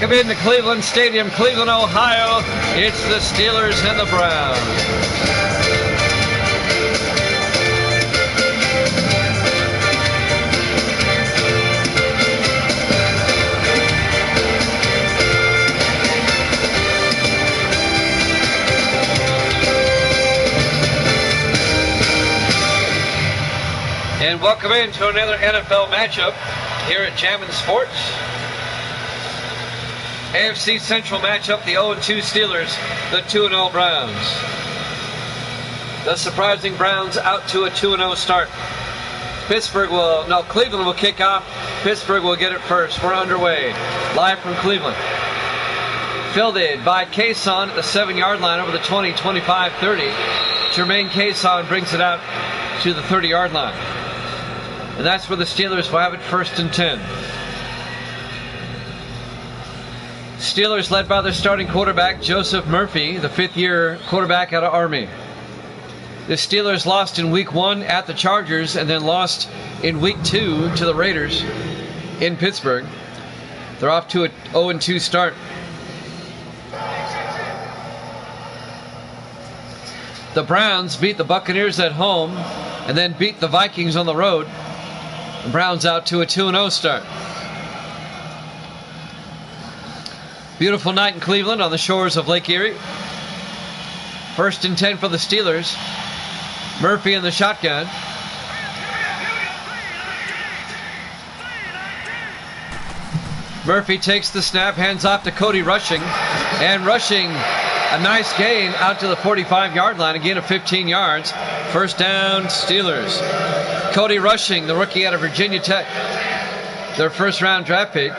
Welcome into Cleveland Stadium, Cleveland, Ohio. It's the Steelers and the Browns. And welcome into another NFL matchup here at Jammin' Sports. AFC Central matchup, the 0-2 Steelers, the 2-0 Browns. The surprising Browns out to a 2-0 start. Cleveland will kick off. Pittsburgh will get it first. We're underway. Live from Cleveland. Fielded by Cason at the 7-yard line over the 20, 25, 30. Jermaine Cason brings it out to the 30-yard line. And that's where the Steelers will have it first and 10. Steelers led by their starting quarterback, Joseph Murphy, the fifth-year quarterback out of Army. The Steelers lost in Week 1 at the Chargers and then lost in Week 2 to the Raiders in Pittsburgh. They're off to a 0-2 start. The Browns beat the Buccaneers at home and then beat the Vikings on the road. The Browns out to a 2-0 start. Beautiful night in Cleveland on the shores of Lake Erie. First and 10 for the Steelers. Murphy in the shotgun. Murphy takes the snap, hands off to Cody Rushing. And Rushing, a nice gain out to the 45-yard line, a gain of 15 yards. First down, Steelers. Cody Rushing, the rookie out of Virginia Tech. Their first-round draft pick.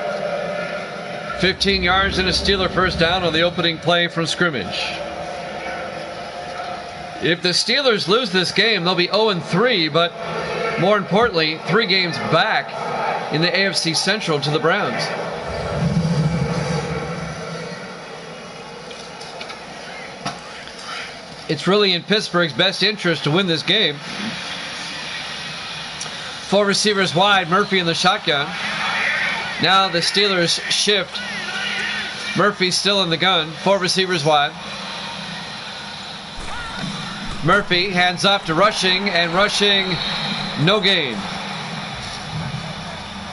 15 yards and a Steeler first down on the opening play from scrimmage. If the Steelers lose this game, they'll be 0-3, but more importantly, 3 games back in the AFC Central to the Browns. It's really in Pittsburgh's best interest to win this game. 4 receivers wide, Murphy in the shotgun. Now the Steelers shift. Murphy still in the gun. 4 receivers wide. Murphy hands off to Rushing, and Rushing, no gain.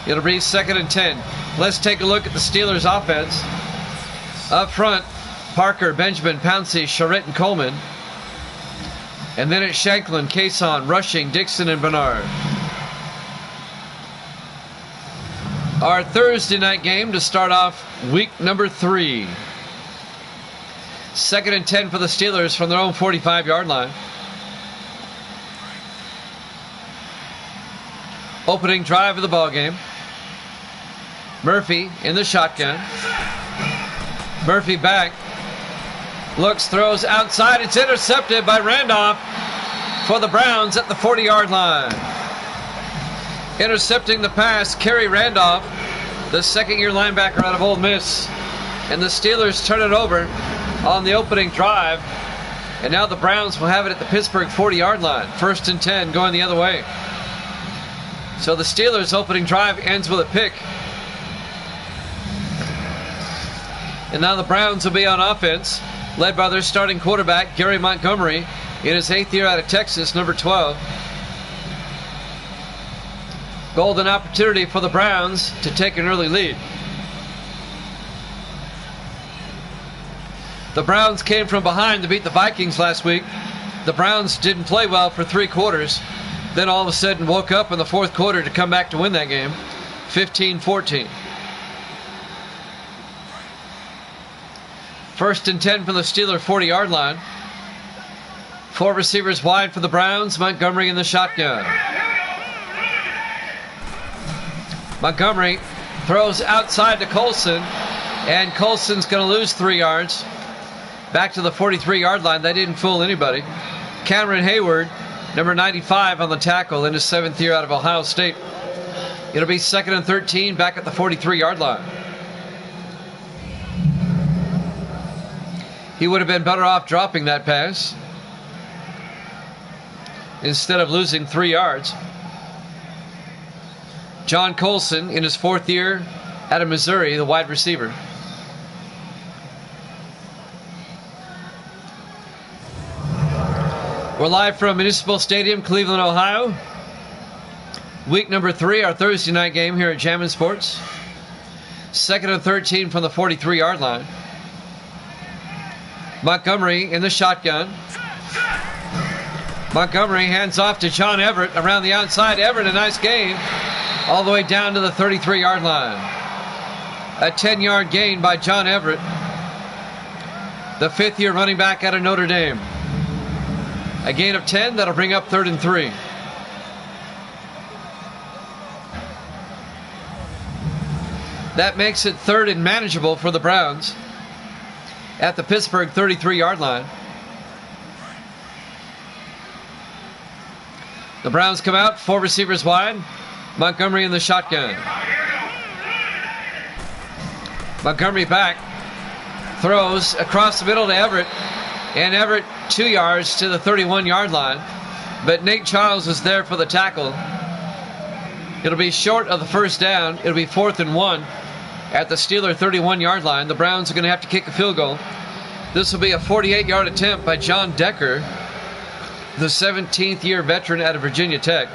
It'll be second and 10. Let's take a look at the Steelers offense. Up front, Parker, Benjamin, Pouncey, Charette, and Coleman. And then it's Shanklin, Cason, Rushing, Dixon, and Bernard. Our Thursday night game to start off week number 3. Second and 10 for the Steelers from their own 45-yard line. Opening drive of the ball game. Murphy in the shotgun. Murphy back. Looks, throws outside. It's intercepted by Randolph for the Browns at the 40-yard line. Intercepting the pass, Kerry Randolph, the second-year linebacker out of Ole Miss. And the Steelers turn it over on the opening drive. And now the Browns will have it at the Pittsburgh 40-yard line. First and 10 going the other way. So the Steelers' opening drive ends with a pick. And now the Browns will be on offense, led by their starting quarterback, Gary Montgomery, in his 8th year out of Texas, number 12. Golden opportunity for the Browns to take an early lead. The Browns came from behind to beat the Vikings last week. The Browns didn't play well for 3 quarters. Then all of a sudden woke up in the 4th quarter to come back to win that game. 15-14. First and 10 from the Steeler 40-yard line. 4 receivers wide for the Browns. Montgomery in the shotgun. Montgomery throws outside to Colson, and Colson's going to lose 3 yards. Back to the 43-yard line. That didn't fool anybody. Cameron Hayward, number 95 on the tackle in his 7th year out of Ohio State. It'll be second and 13 back at the 43-yard line. He would have been better off dropping that pass instead of losing 3 yards. John Colson in his 4th year out of Missouri, the wide receiver. We're live from Municipal Stadium, Cleveland, Ohio. Week number 3, our Thursday night game here at Jammin' Sports. 2nd and 13 from the 43-yard line. Montgomery in the shotgun. Montgomery hands off to John Everett around the outside. Everett, a nice gain, all the way down to the 33-yard line. A 10-yard gain by John Everett, the fifth-year running back out of Notre Dame. A gain of 10, that'll bring up 3rd and 3. That makes it 3rd and manageable for the Browns at the Pittsburgh 33-yard line. The Browns come out, 4 receivers wide. Montgomery in the shotgun. Montgomery back, throws across the middle to Everett, and Everett 2 yards to the 31-yard line, but Nate Childs was there for the tackle. It'll be short of the first down. It'll be 4th and 1 at the Steeler 31-yard line. The Browns are going to have to kick a field goal. This will be a 48-yard attempt by John Decker, the 17th-year veteran out of Virginia Tech.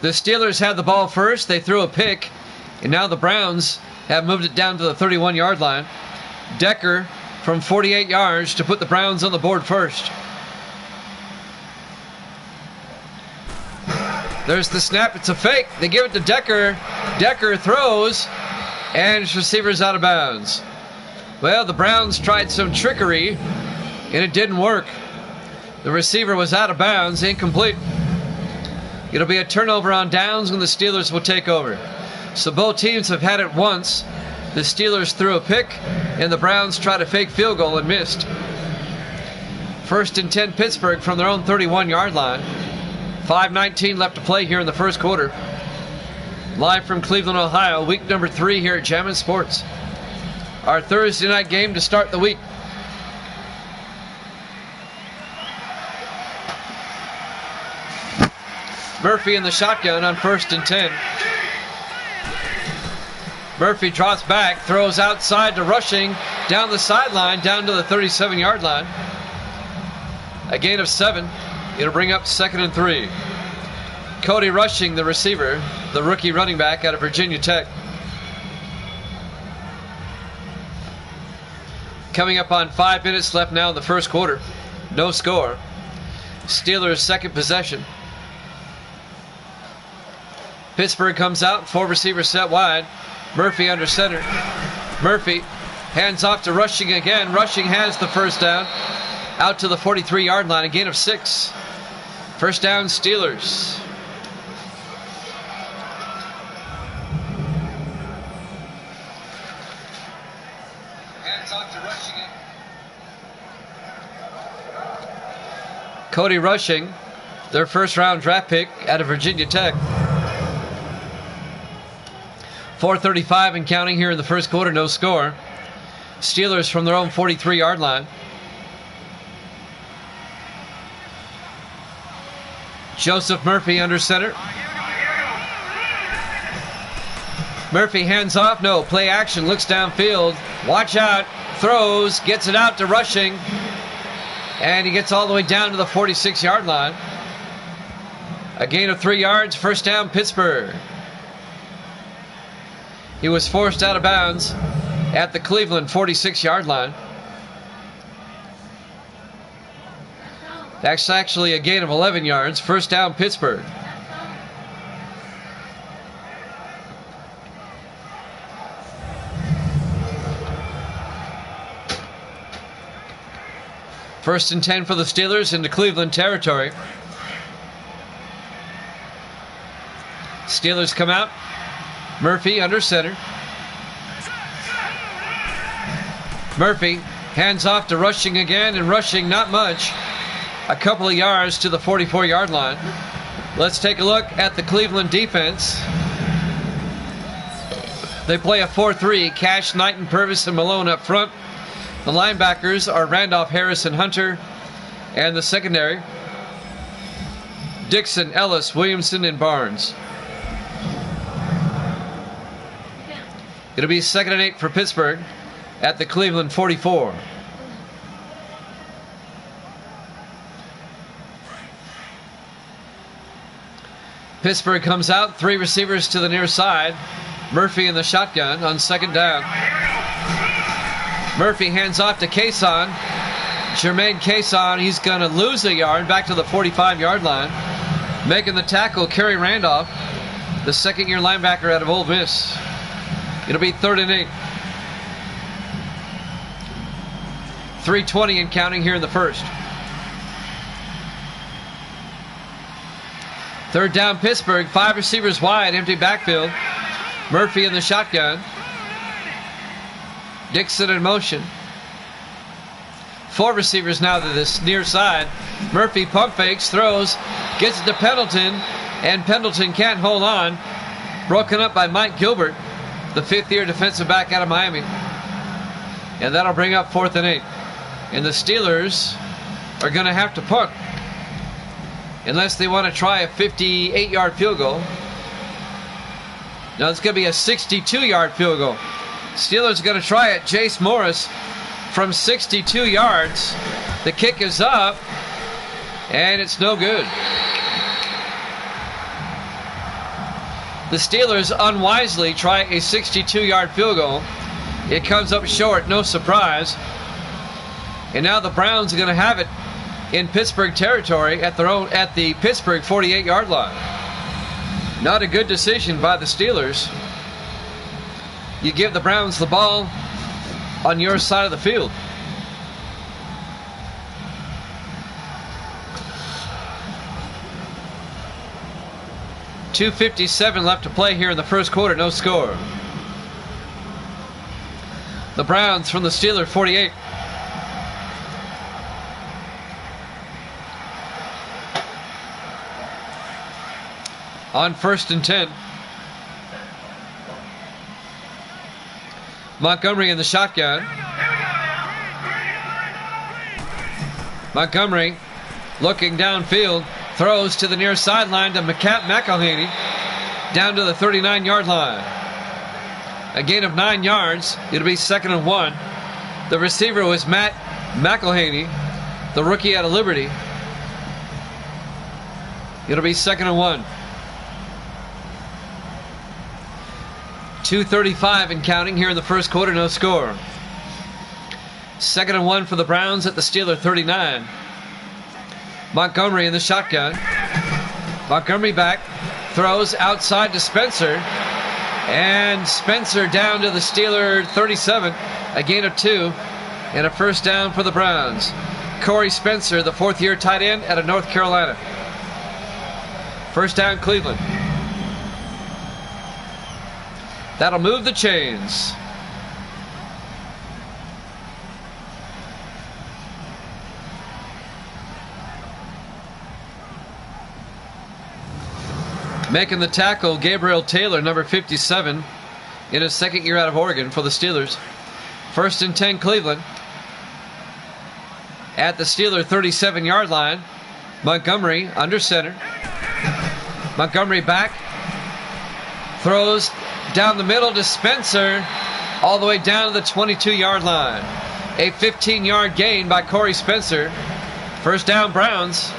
The Steelers had the ball first. They threw a pick, and now the Browns have moved it down to the 31-yard line. Decker from 48 yards to put the Browns on the board first. There's the snap. It's a fake. They give it to Decker. Decker throws, and his receiver's out of bounds. Well, the Browns tried some trickery, and it didn't work. The receiver was out of bounds, incomplete. It'll be a turnover on downs when the Steelers will take over. So both teams have had it once. The Steelers threw a pick, and the Browns tried a fake field goal and missed. 1st and 10 Pittsburgh from their own 31-yard line. 5:19 left to play here in the first quarter. Live from Cleveland, Ohio, week number 3 here at Jammin' Sports. Our Thursday night game to start the week. Murphy in the shotgun on 1st and 10. Murphy drops back, throws outside to Rushing, down the sideline, down to the 37-yard line. A gain of 7. It'll bring up 2nd and 3. Cody Rushing, the receiver, the rookie running back out of Virginia Tech. Coming up on 5 minutes left now in the first quarter. No score. Steelers' second possession. Pittsburgh comes out, 4 receivers set wide. Murphy under center. Murphy hands off to Rushing again. Rushing has the first down out to the 43-yard line. A gain of 6. First down, Steelers. Hands off to Rushing. Cody Rushing, their first-round draft pick out of Virginia Tech. 4:35 and counting here in the first quarter, no score. Steelers from their own 43-yard line. Joseph Murphy under center. Murphy hands off, no, play action, looks downfield. Watch out, throws, gets it out to Rushing. And he gets all the way down to the 46-yard line. A gain of 3 yards, first down, Pittsburgh. He was forced out of bounds at the Cleveland 46-yard line. That's actually a gain of 11 yards. First down, Pittsburgh. First and 10 for the Steelers into Cleveland territory. Steelers come out. Murphy under center. Murphy hands off to Rushing again, and Rushing not much. A couple of yards to the 44-yard line. Let's take a look at the Cleveland defense. They play a 4-3. Cash, Knighton, Purvis, and Malone up front. The linebackers are Randolph, Harris, and Hunter. And the secondary, Dixon, Ellis, Williamson, and Barnes. It'll be 2nd and 8 for Pittsburgh at the Cleveland 44. Pittsburgh comes out, 3 receivers to the near side. Murphy in the shotgun on 2nd down. Murphy hands off to Cason. Jermaine Cason, he's going to lose a yard back to the 45-yard line. Making the tackle, Kerry Randolph, the 2nd-year linebacker out of Ole Miss. It'll be 3rd and 8. 3:20 and counting here in the first. 3rd down Pittsburgh, 5 receivers wide, empty backfield. Murphy in the shotgun. Dixon in motion. 4 receivers now to this near side. Murphy pump fakes, throws, gets it to Pendleton, and Pendleton can't hold on. Broken up by Mike Gilbert, the 5th-year defensive back out of Miami. And that'll bring up 4th and 8. And the Steelers are going to have to punt unless they want to try a 58-yard field goal. Now it's going to be a 62-yard field goal. Steelers are going to try it. Jace Morris from 62 yards. The kick is up, and it's no good. The Steelers unwisely try a 62-yard field goal. It comes up short, no surprise. And now the Browns are going to have it in Pittsburgh territory at the Pittsburgh 48-yard line. Not a good decision by the Steelers. You give the Browns the ball on your side of the field. .257 left to play here in the first quarter, no score. The Browns from the Steelers 48. On 1st and 10. Montgomery in the shotgun. Montgomery looking downfield. Throws to the near sideline to McElhaney. Down to the 39-yard line. A gain of 9 yards. It'll be 2nd and 1. The receiver was Matt McElhaney, the rookie out of Liberty. It'll be 2nd and 1. 2:35 and counting here in the first quarter, no score. 2nd and 1 for the Browns at the Steeler 39. Montgomery in the shotgun. Montgomery back, throws outside to Spencer, and Spencer down to the Steeler 37. A gain of 2 and a first down for the Browns. Corey Spencer, the 4th-year tight end out of North Carolina. First down, Cleveland. That'll move the chains. Making the tackle, Gabriel Taylor, number 57, in his 2nd year out of Oregon for the Steelers. 1st and 10, Cleveland. At the Steeler 37-yard line, Montgomery under center. Montgomery back, throws down the middle to Spencer, all the way down to the 22-yard line. A 15-yard gain by Corey Spencer. First down, Browns.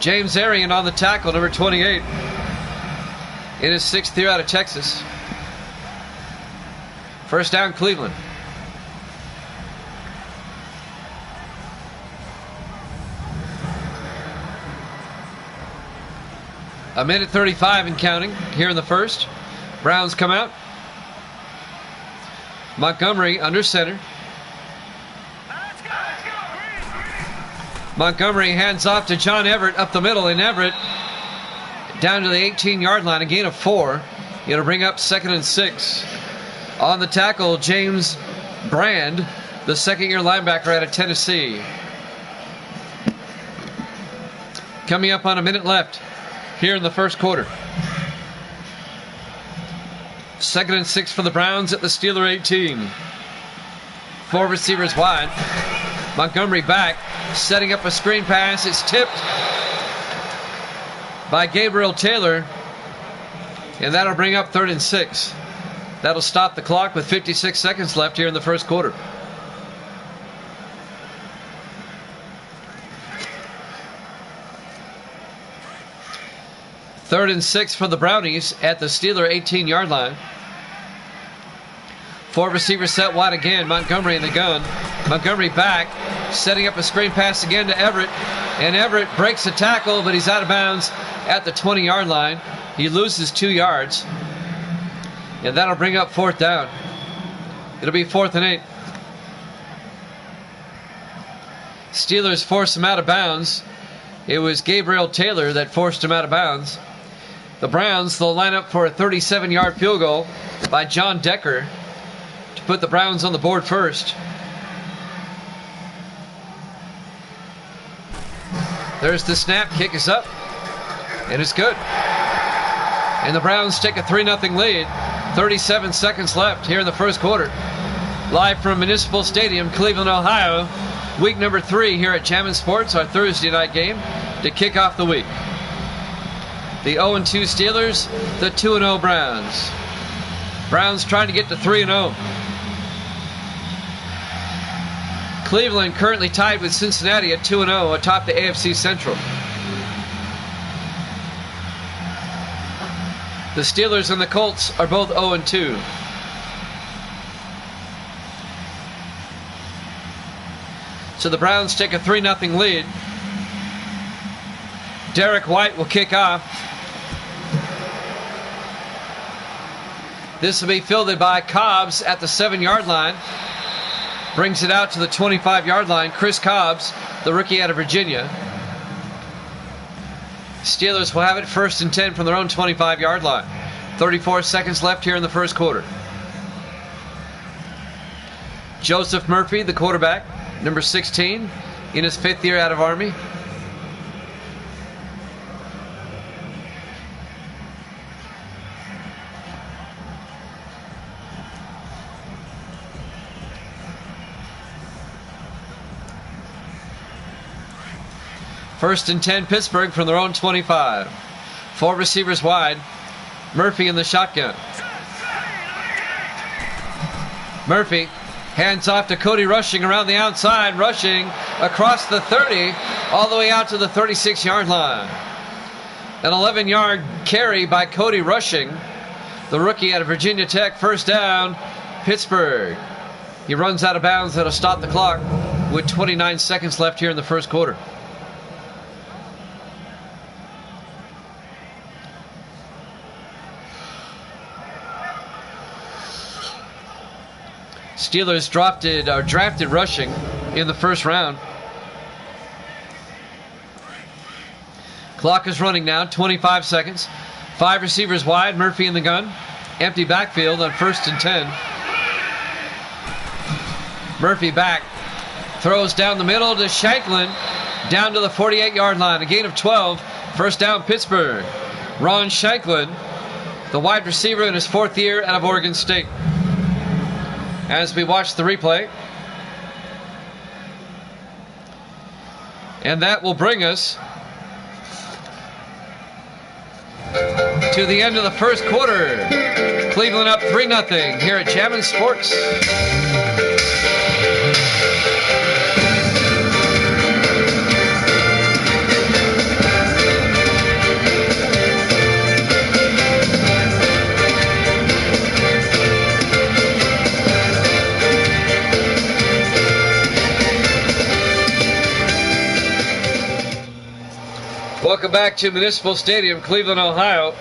James Arian on the tackle, number 28, in his 6th year out of Texas. First down, Cleveland. A minute 35 and counting here in the first. Browns come out. Montgomery under center. Montgomery hands off to John Everett up the middle, and Everett down to the 18-yard line, a gain of 4. It'll bring up 2nd and 6. On the tackle, James Brand, the 2nd-year linebacker out of Tennessee. Coming up on a minute left here in the first quarter. 2nd and 6 for the Browns at the Steeler 18. 4 receivers wide. Montgomery back, setting up a screen pass. It's tipped by Gabriel Taylor And that'll bring up 3rd and 6. That'll stop the clock with 56 seconds left here in the first quarter. Third and 6 for the Brownies at the Steeler 18-yard line. 4 receivers set wide again. Montgomery in the gun. Montgomery back, setting up a screen pass again to Everett. And Everett breaks a tackle, but he's out of bounds at the 20-yard line. He loses 2 yards. And that'll bring up 4th down. It'll be 4th and 8. Steelers force him out of bounds. It was Gabriel Taylor that forced him out of bounds. The Browns, they'll line up for a 37-yard field goal by John Decker to put the Browns on the board first. There's the snap. Kick is up. And it's good. And the Browns take a 3-0 lead. 37 seconds left here in the first quarter. Live from Municipal Stadium, Cleveland, Ohio. Week number 3 here at Jammin' Sports, our Thursday night game to kick off the week. The 0-2 Steelers, the 2-0 Browns. Browns trying to get to 3-0. Cleveland currently tied with Cincinnati at 2-0 atop the AFC Central. The Steelers and the Colts are both 0-2. So the Browns take a 3-0 lead. Derek White will kick off. This will be fielded by Cobbs at the 7-yard line. Brings it out to the 25-yard line. Chris Cobbs, the rookie out of Virginia. Steelers will have it 1st and 10 from their own 25-yard line. 34 seconds left here in the first quarter. Joseph Murphy, the quarterback, number 16, in his 5th year out of Army. First and 10, Pittsburgh from their own 25. 4 receivers wide. Murphy in the shotgun. Murphy hands off to Cody Rushing around the outside. Rushing across the 30, all the way out to the 36-yard line. An 11-yard carry by Cody Rushing, the rookie out of Virginia Tech. First down, Pittsburgh. He runs out of bounds. That'll stop the clock with 29 seconds left here in the first quarter. Steelers drafted Rushing in the first round. Clock is running now, 25 seconds. 5 receivers wide, Murphy in the gun. Empty backfield on 1st and 10. Murphy back. Throws down the middle to Shanklin. Down to the 48-yard line. A gain of 12. First down, Pittsburgh. Ron Shanklin, the wide receiver in his 4th year out of Oregon State. As we watch the replay. And that will bring us to the end of the first quarter. Cleveland up 3-0 here at Jammin' Sports. Welcome back to Municipal Stadium, Cleveland, Ohio.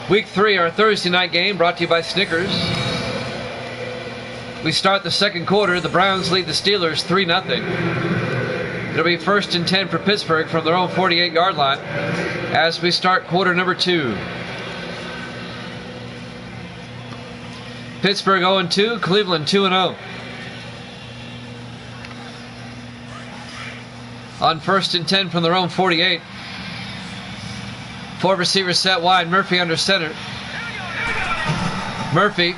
Week 3, our Thursday night game, brought to you by Snickers. We start the second quarter. The Browns lead the Steelers 3-0. It'll be 1st and 10 for Pittsburgh from their own 48-yard line as we start quarter number 2. Pittsburgh 0-2, Cleveland 2-0. On 1st and 10 from their own 48. 4 receivers set wide. Murphy under center. Murphy,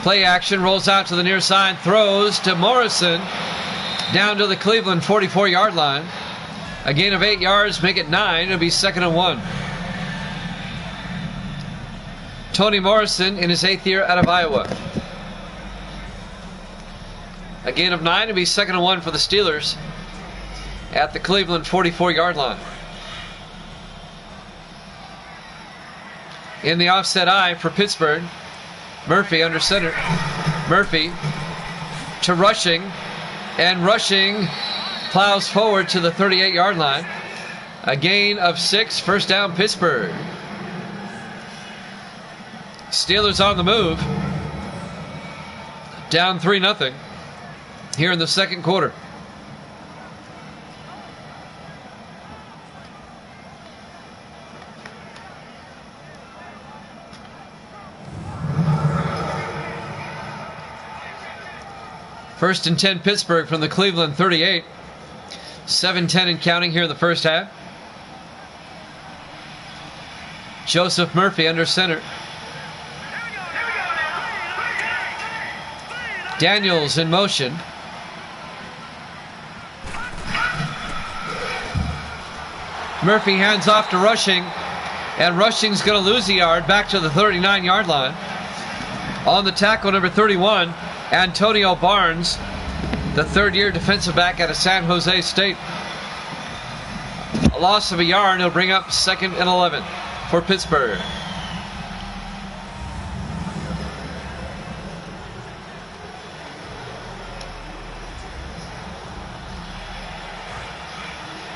play action, rolls out to the near side, throws to Morrison down to the Cleveland 44-yard line. A gain of 8 yards, make it 9. It'll be 2nd and 1. Tony Morrison in his 8th year out of Iowa. A gain of 9 to be 2nd and 1 for the Steelers at the Cleveland 44-yard line. In the offset eye for Pittsburgh, Murphy under center. Murphy to Rushing, and Rushing plows forward to the 38-yard line. A gain of 6, first down Pittsburgh. Steelers on the move. Down 3-0 here in the second quarter. First and 10 Pittsburgh from the Cleveland 38. 7-10 and counting here in the first half. Joseph Murphy under center. Daniels in motion. Murphy hands off to Rushing, and Rushing's going to lose a yard back to the 39-yard line. On the tackle, number 31, Antonio Barnes, the third-year defensive back out of San Jose State. A loss of a yard. He'll bring up 2nd and 11 for Pittsburgh.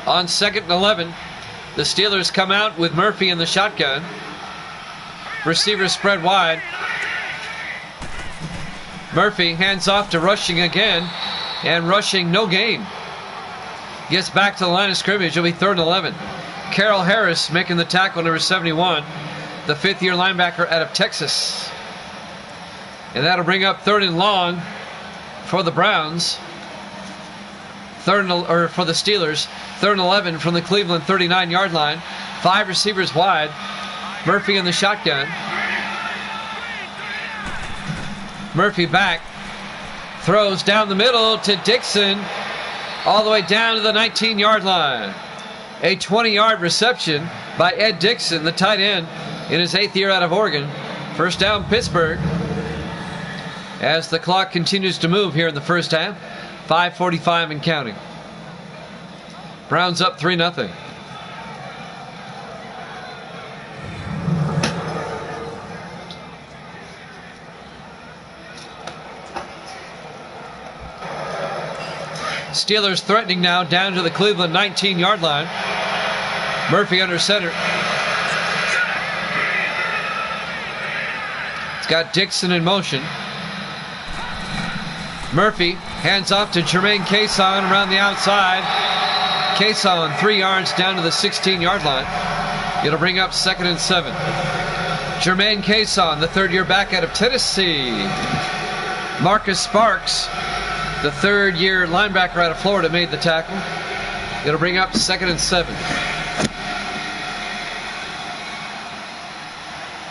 On 2nd and 11, the Steelers come out with Murphy in the shotgun. Receivers spread wide. Murphy hands off to Rushing again, and Rushing no gain. Gets back to the line of scrimmage. It'll be 3rd and 11. Carroll Harris making the tackle, number 71, the 5th-year linebacker out of Texas. And that'll bring up 3rd and long for the Browns. For the Steelers. 3rd and 11 from the Cleveland 39-yard line. 5 receivers wide. Murphy in the shotgun. Murphy back. Throws down the middle to Dixon. All the way down to the 19-yard line. A 20-yard reception by Ed Dixon, the tight end, in his 8th year out of Oregon. First down Pittsburgh. As the clock continues to move here in the first half. 5:45 and counting. Browns up 3-0. Steelers threatening now down to the Cleveland 19-yard line. Murphy under center. It's got Dixon in motion. Murphy hands off to Jermaine Cason around the outside. Cason 3 yards down to the 16-yard line. It'll bring up 2nd and 7. Jermaine Cason, the third-year back out of Tennessee. Marcus Sparks, the third-year linebacker out of Florida, made the tackle. It'll bring up 2nd and 7.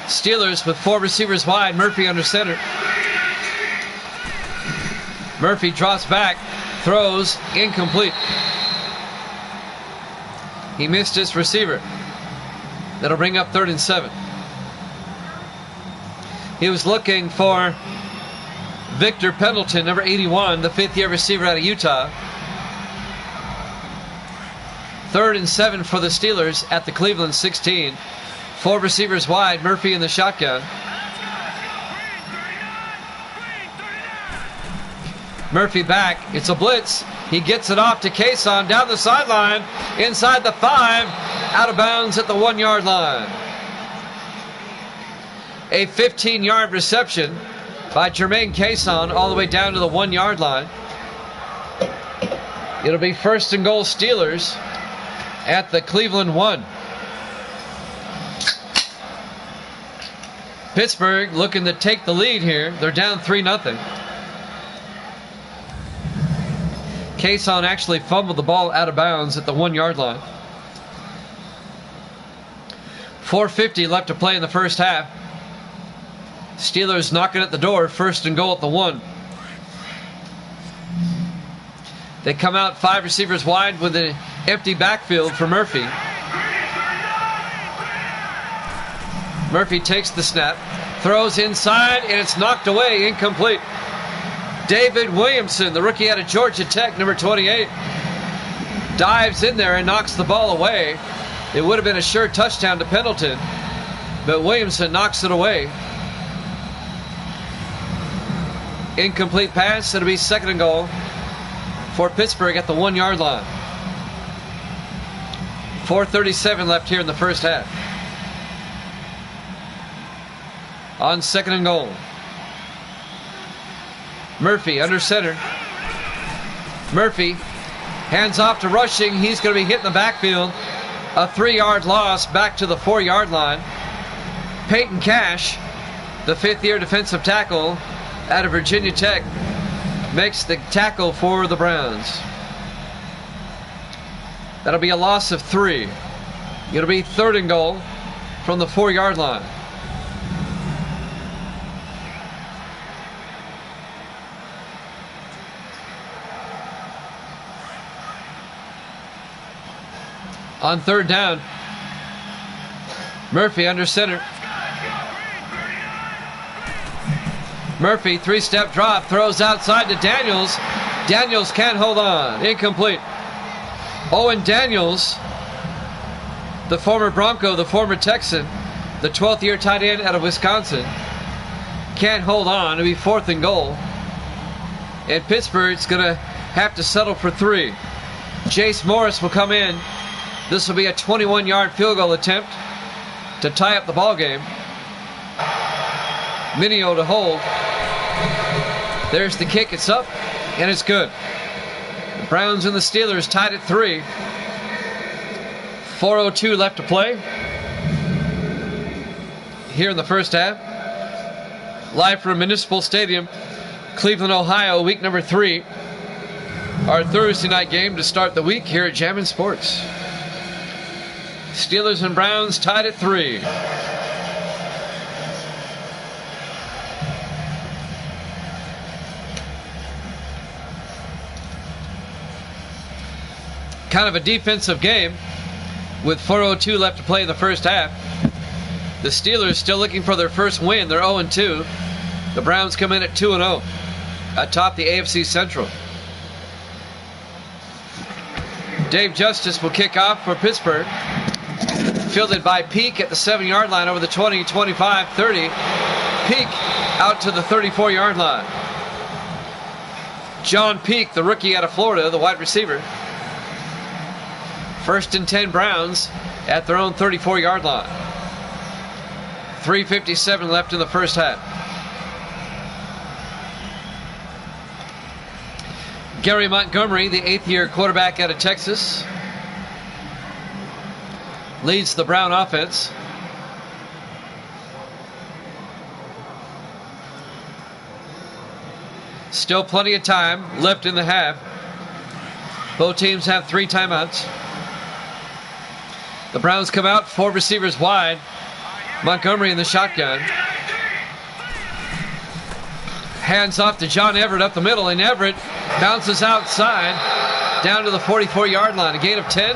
Steelers with 4 receivers wide. Murphy under center. Murphy drops back, throws, incomplete. He missed his receiver. That'll bring up 3rd and 7. He was looking for Victor Pendleton, number 81, the 5th-year receiver out of Utah. 3rd and 7 for the Steelers at the Cleveland 16. 4 receivers wide, Murphy in the shotgun. Murphy back. It's a blitz. He gets it off to Cason down the sideline, inside the 5, out of bounds at the 1-yard line. A 15-yard reception by Jermaine Cason all the way down to the 1-yard line. It'll be 1st and goal Steelers at the Cleveland 1. Pittsburgh looking to take the lead here. They're down 3-0. Cason actually fumbled the ball out of bounds at the 1-yard line. 4:50 left to play in the first half. Steelers knocking at the door, 1st and goal at the 1. They come out 5 receivers wide with an empty backfield for Murphy. Murphy takes the snap, throws inside, and it's knocked away, incomplete. David Williamson, the rookie out of Georgia Tech, number 28, dives in there and knocks the ball away. It would have been a sure touchdown to Pendleton, but Williamson knocks it away. Incomplete pass. It'll be 2nd and goal for Pittsburgh at the 1-yard line. 4:37 left here in the first half. On 2nd and goal, Murphy under center. Murphy hands off to Rushing. He's going to be hit in the backfield. A 3-yard loss back to the 4-yard line. Peyton Cash, the 5th-year defensive tackle out of Virginia Tech, makes the tackle for the Browns. That'll be a loss of 3. It'll be 3rd and goal from the 4-yard line. On 3rd down, Murphy under center. Murphy, 3-step drop, throws outside to Daniels. Daniels can't hold on. Incomplete. Owen Daniels, the former Bronco, the former Texan, the 12th-year tight end out of Wisconsin, can't hold on. It'll be 4th and goal. And Pittsburgh's going to have to settle for 3. Jace Morris will come in. This will be a 21-yard field goal attempt to tie up the ball game. Minio to hold. There's the kick. It's up, and it's good. The Browns and the Steelers tied at 3. 4:02 left to play here in the first half. Live from Municipal Stadium, Cleveland, Ohio, week number 3. Our Thursday night game to start the week here at Jammin' Sports. Steelers and Browns tied at 3. Kind of a defensive game with 4:02 left to play in the first half. The Steelers still looking for their first win. They're 0-2. The Browns come in at 2-0 atop the AFC Central. Dave Justice will kick off for Pittsburgh. Fielded by Peak at the 7-yard line over the 20, 25, 30. Peak out to the 34-yard line. John Peak, the rookie out of Florida, the wide receiver. 1st and 10 Browns at their own 34-yard line. 3:57 left in the first half. Gary Montgomery, the 8th-year quarterback out of Texas, leads the Brown offense. Still plenty of time left in the half. Both teams have 3 timeouts. The Browns come out, 4 receivers wide. Montgomery in the shotgun. Hands off to John Everett up the middle, and Everett bounces outside down to the 44-yard line. A gain of 10.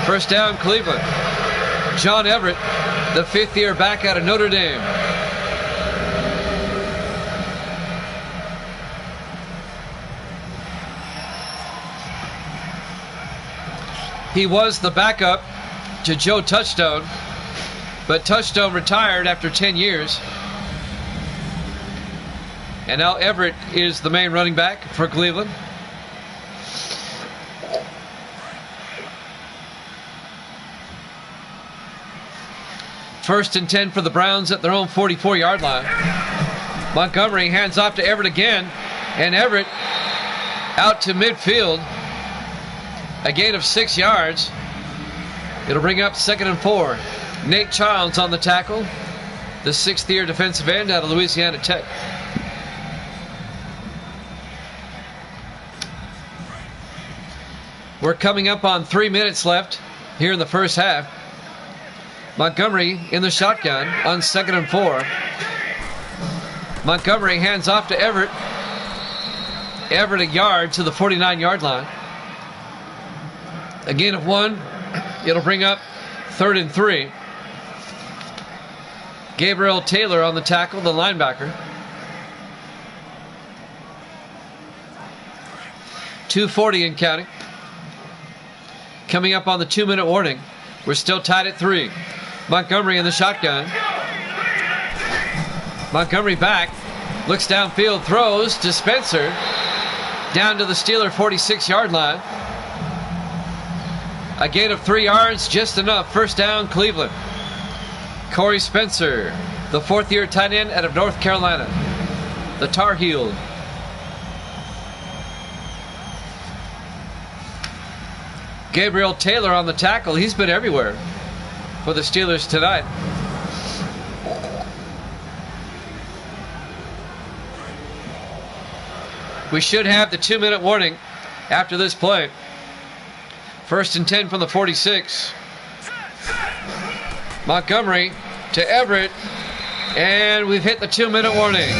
First down, Cleveland. John Everett, the 5th-year back out of Notre Dame. He was the backup to Joe Touchstone, but Touchstone retired after 10 years. And now Everett is the main running back for Cleveland. First and 10 for the Browns at their own 44-yard line. Montgomery hands off to Everett again, and Everett out to midfield. A gain of 6 yards. It'll bring up 2nd and 4. Nate Childs on the tackle, the 6th-year defensive end out of Louisiana Tech. We're coming up on 3 minutes left here in the first half. Montgomery in the shotgun on 2nd and 4. Montgomery hands off to Everett. Everett a yard to the 49-yard line. A gain of 1. It'll bring up 3rd and 3. Gabriel Taylor on the tackle, the linebacker. 2:40 and counting. Coming up on the 2-minute warning. We're still tied at 3. Montgomery in the shotgun. Montgomery back. Looks downfield, throws to Spencer. Down to the Steeler 46-yard line. A gain of 3 yards, just enough. First down, Cleveland. Corey Spencer, the 4th-year tight end out of North Carolina. The Tar Heel. Gabriel Taylor on the tackle. He's been everywhere for the Steelers tonight. We should have the 2-minute warning after this play. 1st and 10 from the 46. Montgomery to Everett. And we've hit the 2-minute warning.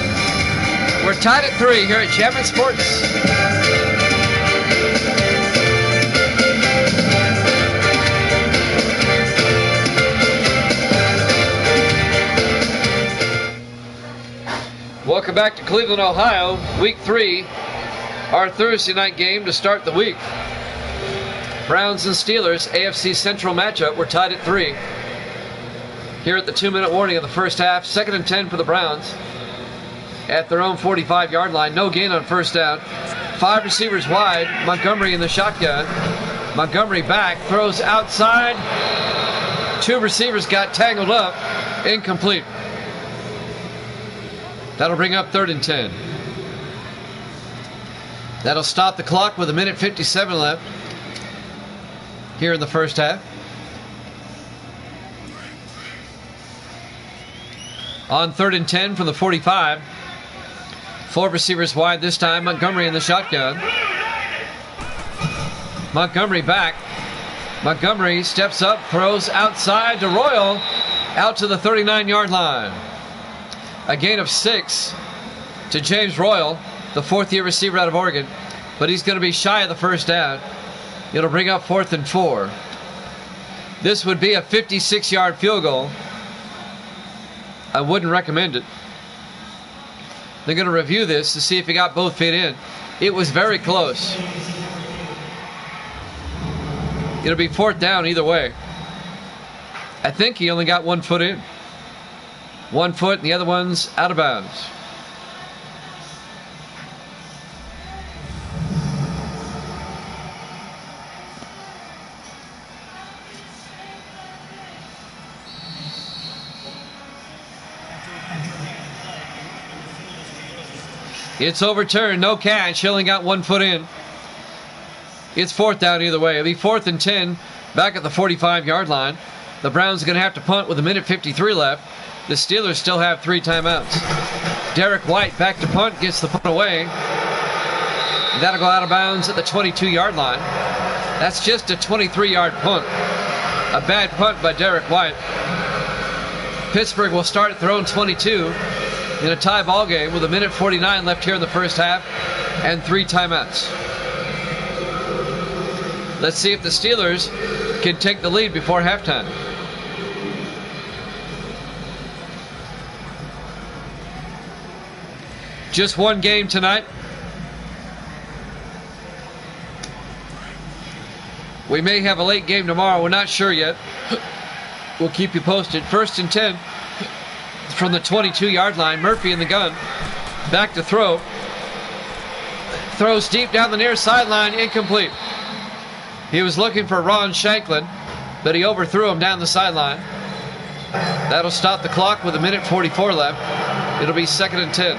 We're tied at 3 here at Chapman Sports. Welcome back to Cleveland, Ohio. Week 3, our Thursday night game to start the week. Browns and Steelers, AFC Central matchup. We're tied at 3. Here at the 2-minute warning of the first half. 2nd and 10 for the Browns. At their own 45-yard line. No gain on first down. 5 receivers wide. Montgomery in the shotgun. Montgomery back. Throws outside. 2 receivers got tangled up. Incomplete. That'll bring up 3rd and 10. That'll stop the clock with 1:57 left here in the first half. On 3rd and 10 from the 45. 4 receivers wide this time. Montgomery in the shotgun. Montgomery back. Montgomery steps up, throws outside to Royal. Out to the 39-yard line. A gain of 6 to James Royal, the 4th-year receiver out of Oregon. But he's going to be shy of the first down. It'll bring up 4th and 4. This would be a 56-yard field goal. I wouldn't recommend it. They're going to review this to see if he got both feet in. It was very close. It'll be 4th down either way. I think he only got 1 foot in. 1 foot and the other one's out of bounds. It's overturned, no catch. He only got 1 foot in. It's 4th down either way. It'll be 4th and 10 back at the 45-yard line. The Browns are going to have to punt with 1:53 left. The Steelers still have 3 timeouts. Derek White back to punt, gets the punt away. That'll go out of bounds at the 22-yard line. That's just a 23-yard punt. A bad punt by Derek White. Pittsburgh will start at their own 22 in a tie ball game with 1:49 left here in the first half and 3 timeouts. Let's see if the Steelers can take the lead before halftime. Just 1 game tonight. We may have a late game tomorrow. We're not sure yet. We'll keep you posted. 1st and 10 from the 22-yard line. Murphy in the gun. Back to throw. Throws deep down the near sideline. Incomplete. He was looking for Ron Shanklin, but he overthrew him down the sideline. That'll stop the clock with 1:44 left. It'll be 2nd and 10.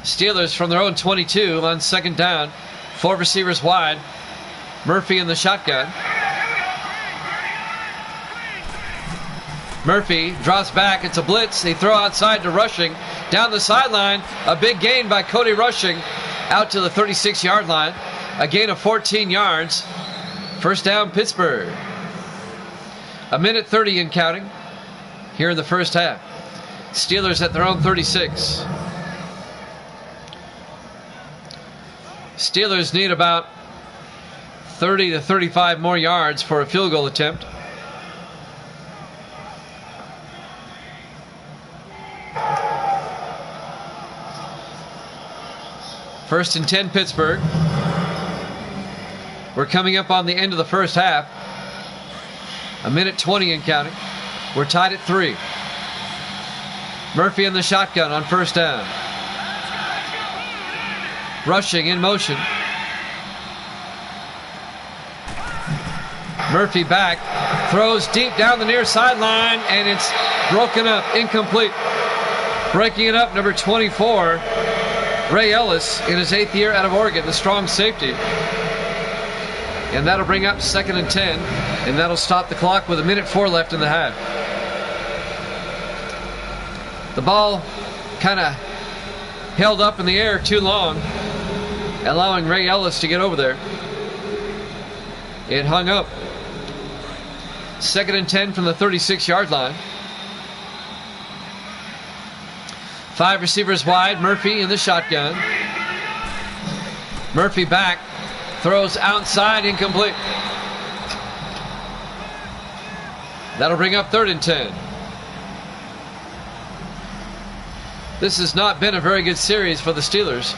Steelers from their own 22 on 2nd down. 4 receivers wide. Murphy in the shotgun. Murphy drops back. It's a blitz. They throw outside to Rushing. Down the sideline. A big gain by Cody Rushing. Out to the 36-yard line. A gain of 14 yards. First down, Pittsburgh. 1:30 and counting here in the first half. Steelers at their own 36. Steelers need about 30 to 35 more yards for a field goal attempt. First and 10, Pittsburgh. We're coming up on the end of the first half. 1:20 and counting. We're tied at 3. Murphy in the shotgun on first down. Rushing in motion. Murphy back. Throws deep down the near sideline, and it's broken up. Incomplete. Breaking it up, number 24, Ray Ellis, in his 8th year out of Oregon, the strong safety. And that'll bring up 2nd and 10, and that'll stop the clock with 1:04 left in the half. The ball kind of held up in the air too long, allowing Ray Ellis to get over there. It hung up. 2nd and 10 from the 36-yard line. 5 receivers wide. Murphy in the shotgun. Murphy back. Throws outside, incomplete. That'll bring up 3rd and 10. This has not been a very good series for the Steelers.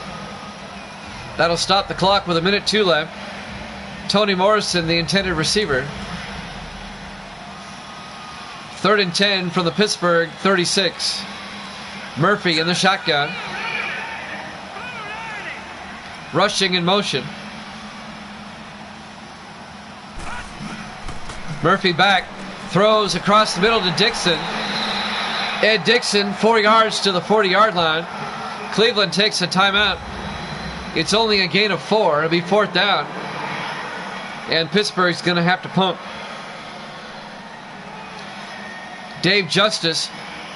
That'll stop the clock with 1:02 left. Tony Morrison, the intended receiver. 3rd and 10 from the Pittsburgh 36. Murphy in the shotgun. Rushing in motion. Murphy back. Throws across the middle to Dixon. Ed Dixon, 4 yards to the 40-yard line. Cleveland takes a timeout. It's only a gain of 4. It'll be 4th down. And Pittsburgh's going to have to punt. Dave Justice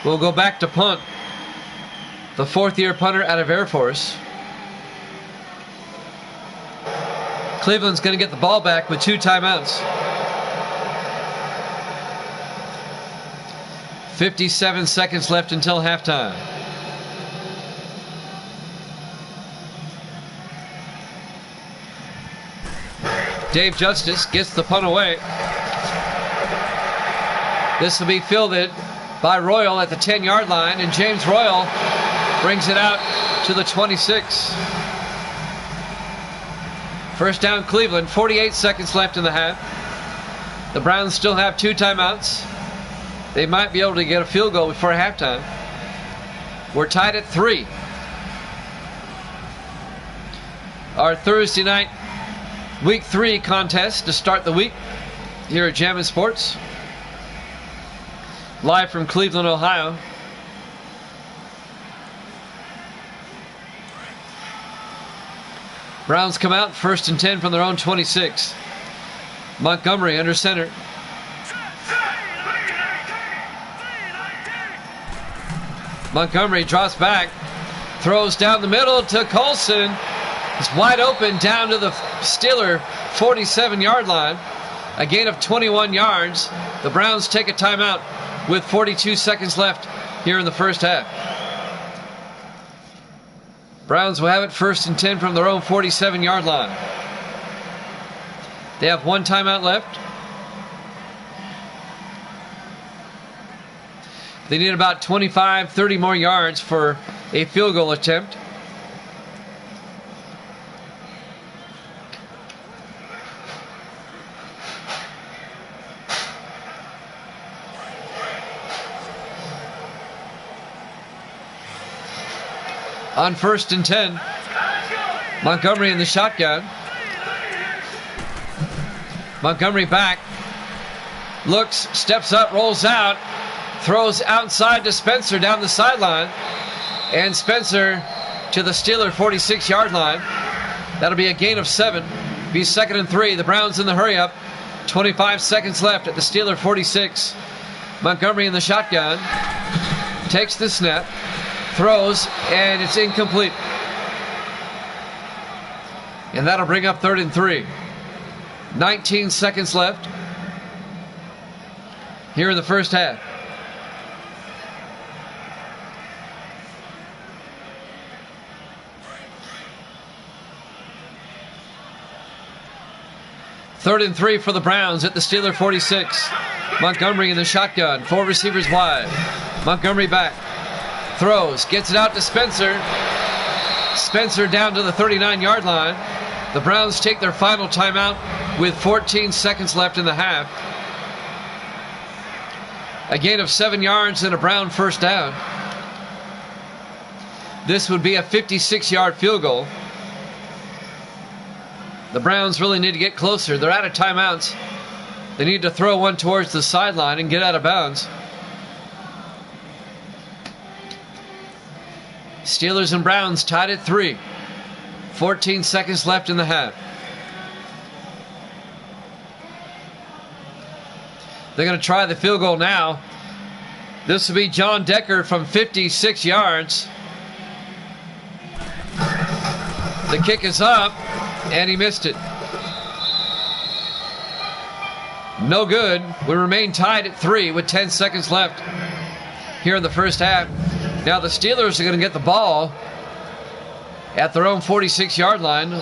will go back to punt. The 4th-year punter out of Air Force. Cleveland's going to get the ball back with 2 timeouts. 57 seconds left until halftime. Dave Justice gets the punt away. This will be fielded by Royal at the 10-yard line, and James Royal brings it out to the 26. First down, Cleveland. 48 seconds left in the half. The Browns still have 2 timeouts. They might be able to get a field goal before halftime. We're tied at 3. Our Thursday night Week 3 contest to start the week here at Jammin' Sports. Live from Cleveland, Ohio. Browns come out, 1st and 10 from their own 26. Montgomery under center. Montgomery drops back, throws down the middle to Colson. It's wide open down to the Steeler 47-yard line. A gain of 21 yards. The Browns take a timeout with 42 seconds left here in the first half. Browns will have it 1st and 10 from their own 47-yard line. They have 1 timeout left. They need about 25, 30 more yards for a field goal attempt. On 1st and 10, Montgomery in the shotgun. Montgomery back. Looks, steps up, rolls out. Throws outside to Spencer down the sideline. And Spencer to the Steeler 46-yard line. That'll be a gain of 7. Be 2nd and 3. The Browns in the hurry-up. 25 seconds left at the Steeler 46. Montgomery in the shotgun. Takes the snap. Throws, and it's incomplete. And that'll bring up 3rd and 3. 19 seconds left here in the first half. 3rd and 3 for the Browns at the Steeler 46. Montgomery in the shotgun. 4 receivers wide. Montgomery back. Throws. Gets it out to Spencer. Spencer down to the 39-yard line. The Browns take their final timeout with 14 seconds left in the half. A gain of 7 yards and a Brown first down. This would be a 56-yard field goal. The Browns really need to get closer. They're out of timeouts. They need to throw one towards the sideline and get out of bounds. Steelers and Browns tied at 3. 14 seconds left in the half. They're going to try the field goal now. This will be John Decker from 56 yards. The kick is up, and he missed it. No good. We remain tied at 3 with 10 seconds left here in the first half. Now the Steelers are going to get the ball at their own 46-yard line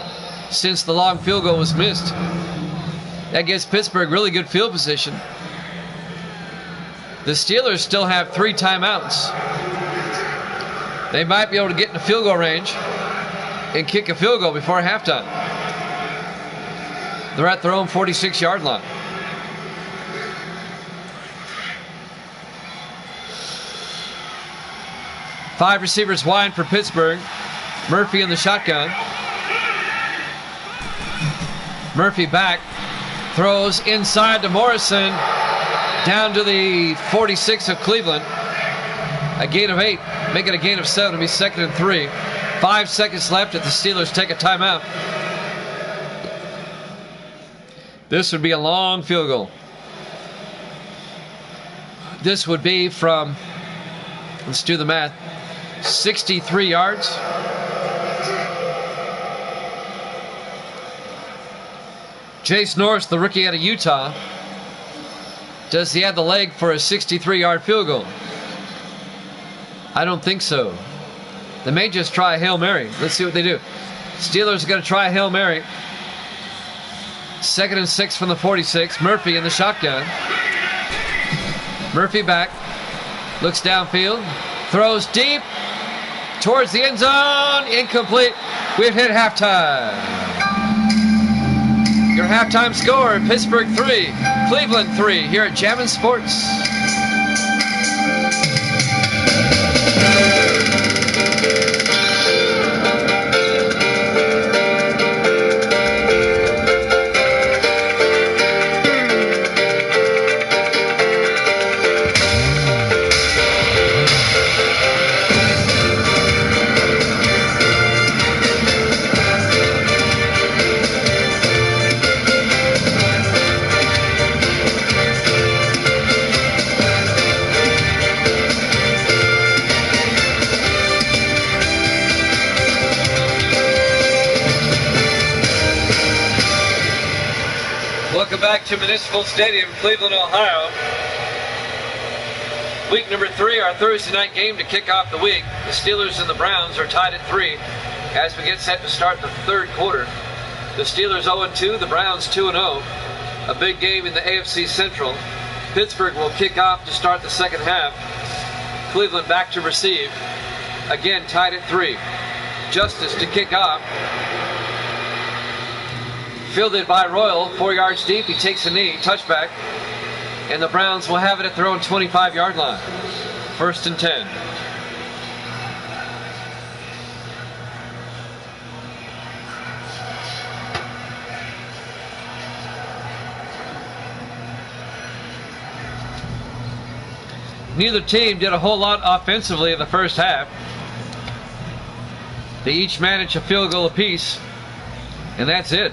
since the long field goal was missed. That gives Pittsburgh really good field position. The Steelers still have 3 timeouts. They might be able to get in the field goal range and kick a field goal before halftime. They're at their own 46-yard line. Five receivers wide for Pittsburgh. Murphy in the shotgun. Murphy back. Throws inside to Morrison. Down to the 46 of Cleveland. A gain of 8. Make it a gain of 7. It'll be 2nd and 3. 5 seconds left if the Steelers take a timeout. This would be a long field goal. This would be from, let's do the math, 63 yards. Jace Norris, the rookie out of Utah. Does he have the leg for a 63-yard field goal? I don't think so. They may just try a Hail Mary. Let's see what they do. Steelers are going to try a Hail Mary. 2nd and 6 from the 46. Murphy in the shotgun. Murphy back. Looks downfield. Throws deep. Towards the end zone. Incomplete. We've hit halftime. Your halftime score, Pittsburgh 3, Cleveland 3, here at Jammin' Sports. Welcome back to Municipal Stadium, Cleveland, Ohio. Week number 3, our Thursday night game to kick off the week. The Steelers and the Browns are tied at 3 as we get set to start the third quarter. The Steelers 0-2, the Browns 2-0. A big game in the AFC Central. Pittsburgh will kick off to start the second half. Cleveland back to receive. Again tied at 3. Justice to kick off. Fielded by Royal, 4 yards deep. He takes a knee, touchback. And the Browns will have it at their own 25-yard line. 1st and 10. Neither team did a whole lot offensively in the first half. They each managed a field goal apiece, and that's it.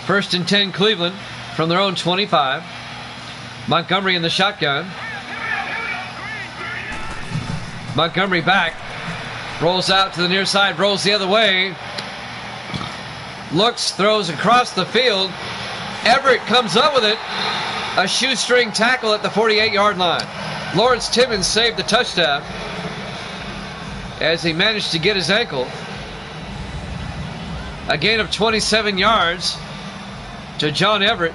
First and 10, Cleveland from their own 25. Montgomery in the shotgun. Montgomery back. Rolls out to the near side, rolls the other way. Looks, throws across the field. Everett comes up with it. A shoestring tackle at the 48-yard line. Lawrence Timmons saved the touchdown as he managed to get his ankle. A gain of 27 yards to John Everett,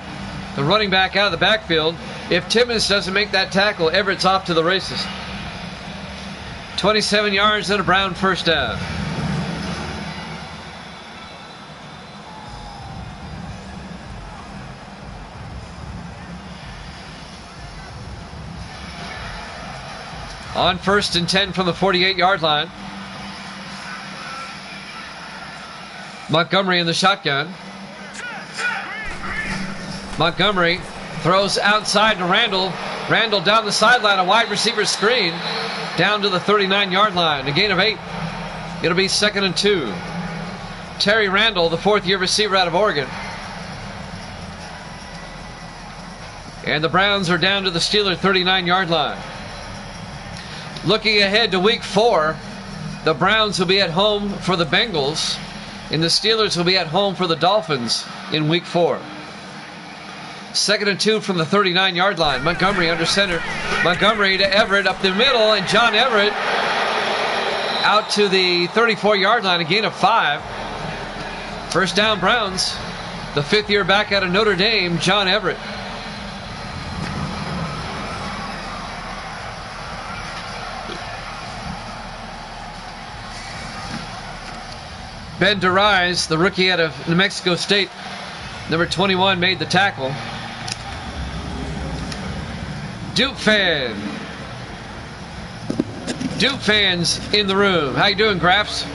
the running back out of the backfield. If Timmons doesn't make that tackle, Everett's off to the races. 27 yards and a Brown first down. On 1st and 10 from the 48-yard line. Montgomery in the shotgun. Montgomery throws outside to Randall. Randall down the sideline, a wide receiver screen down to the 39-yard line. A gain of 8. It'll be 2nd and 2. Terry Randall, the 4th-year receiver out of Oregon. And the Browns are down to the Steeler 39-yard line. Looking ahead to week 4, the Browns will be at home for the Bengals, and the Steelers will be at home for the Dolphins in week 4. 2nd and 2 from the 39-yard line. Montgomery under center. Montgomery to Everett up the middle, and John Everett out to the 34-yard line, a gain of 5. First down, Browns. The 5th-year back out of Notre Dame, John Everett. Ben DeRise, the rookie out of New Mexico State, number 21, made the tackle. Duke fan. Duke fans in the room. How you doing, Graphs?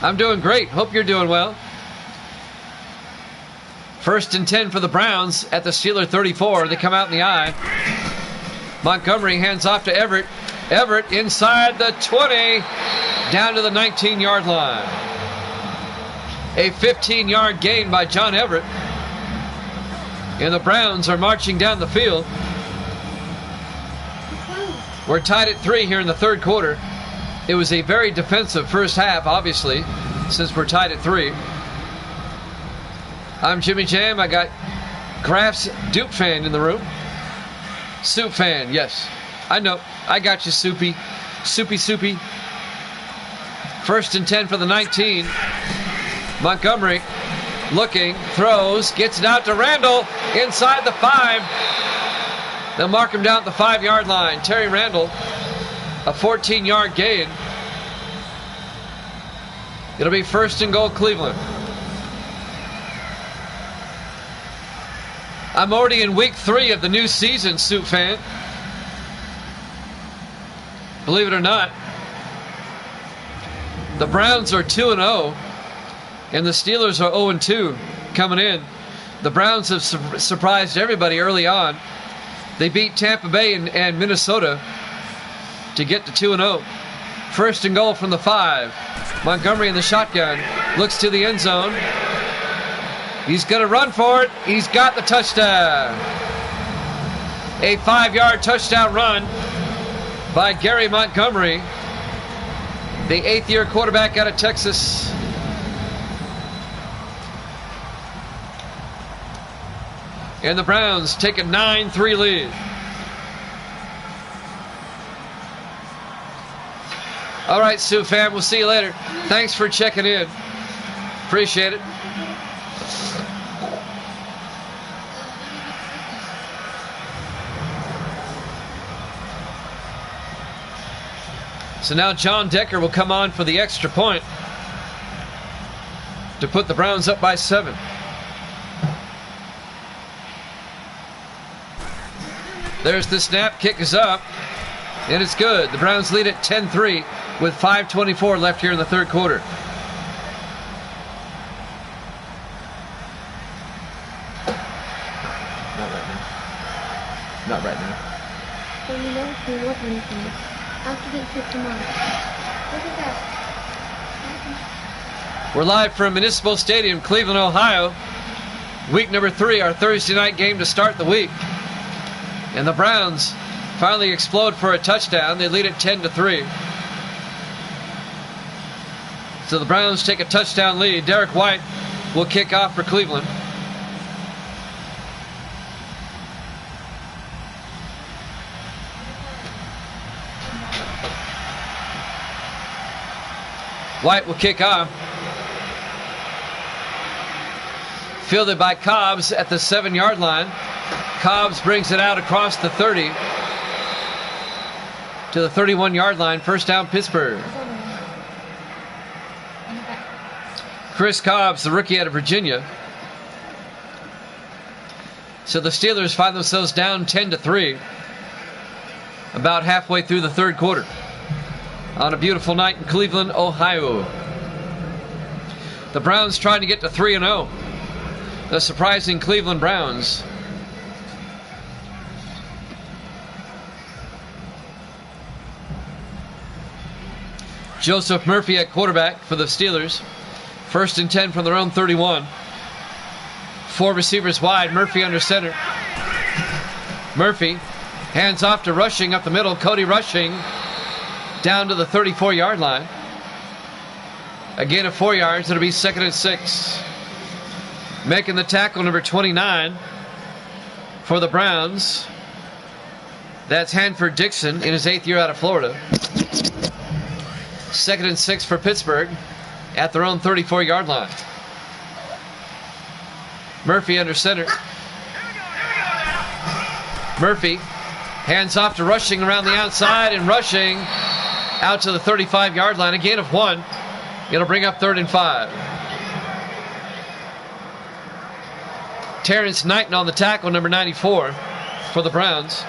I'm doing great. Hope you're doing well. 1st and 10 for the Browns at the Steeler 34. They come out in the I. Montgomery hands off to Everett. Everett inside the 20, down to the 19-yard line. A 15-yard gain by John Everett. And the Browns are marching down the field. We're tied at 3 here in the 3rd quarter. It was a very defensive first half, obviously, since we're tied at 3. I'm Jimmy Jam. I got Graph's Duke fan in the room. Soup fan, yes. I know. I got you, Soupy. Soupy. 1st and 10 for the 19. Montgomery looking, throws, gets it out to Randall inside the 5. They'll mark him down at the 5-yard line. Terry Randall, a 14-yard gain. It'll be 1st and goal, Cleveland. I'm already in week 3 of the new season, Soup fan. Believe it or not. The Browns are 2-0. And the Steelers are 0-2 coming in. The Browns have surprised everybody early on. They beat Tampa Bay and Minnesota to get to 2-0. 1st and goal from the 5. Montgomery in the shotgun. Looks to the end zone. He's going to run for it. He's got the touchdown. A 5-yard touchdown run by Gary Montgomery, the 8th-year quarterback out of Texas. And the Browns take a 9-3 lead. All right, Sioux fam, we'll see you later. Thanks for checking in. Appreciate it. So now John Decker will come on for the extra point to put the Browns up by 7. There's the snap, kick is up, and it's good. The Browns lead at 10-3 with 5:24 left here in the 3rd quarter. Not right now. So you don't see what anything. After they took them on. Look at that. We're live from Municipal Stadium, Cleveland, Ohio. Week number 3, our Thursday night game to start the week. And the Browns finally explode for a touchdown. They lead it 10-3. So the Browns take a touchdown lead. Derek White will kick off for Cleveland. White will kick off. Fielded by Cobbs at the 7-yard line. Cobbs brings it out across the 30 to the 31-yard line. First down, Pittsburgh. Chris Cobbs, the rookie out of Virginia. So the Steelers find themselves down 10-3 about halfway through the third quarter on a beautiful night in Cleveland, Ohio. The Browns trying to get to 3-0. The surprising Cleveland Browns. Joseph Murphy at quarterback for the Steelers. 1st and 10 from their own 31. 4 receivers wide. Murphy under center. Murphy hands off to Rushing up the middle. Cody Rushing down to the 34-yard line. A gain of 4 yards. It'll be 2nd and 6. Making the tackle, number 29 for the Browns. That's Hanford Dixon in his 8th year out of Florida. 2nd and 6 for Pittsburgh at their own 34-yard line. Murphy under center. Murphy hands off to Rushing around the outside, and Rushing out to the 35-yard line. A gain of 1. It'll bring up 3rd and 5. Terrence Knighton on the tackle, number 94 for the Browns.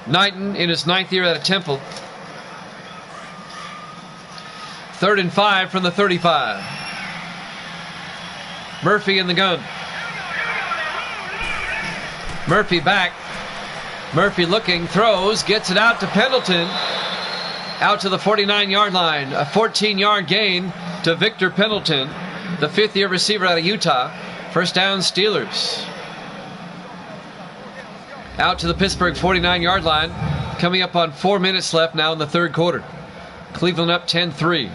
Knighton in his 9th year out of Temple. 3rd and 5 from the 35. Murphy in the gun. Murphy back. Murphy looking, throws, gets it out to Pendleton. Out to the 49-yard line. A 14-yard gain to Victor Pendleton, the 5th-year receiver out of Utah. First down, Steelers. Out to the Pittsburgh 49-yard line. Coming up on 4 minutes left now in the third quarter. Cleveland up 10-3.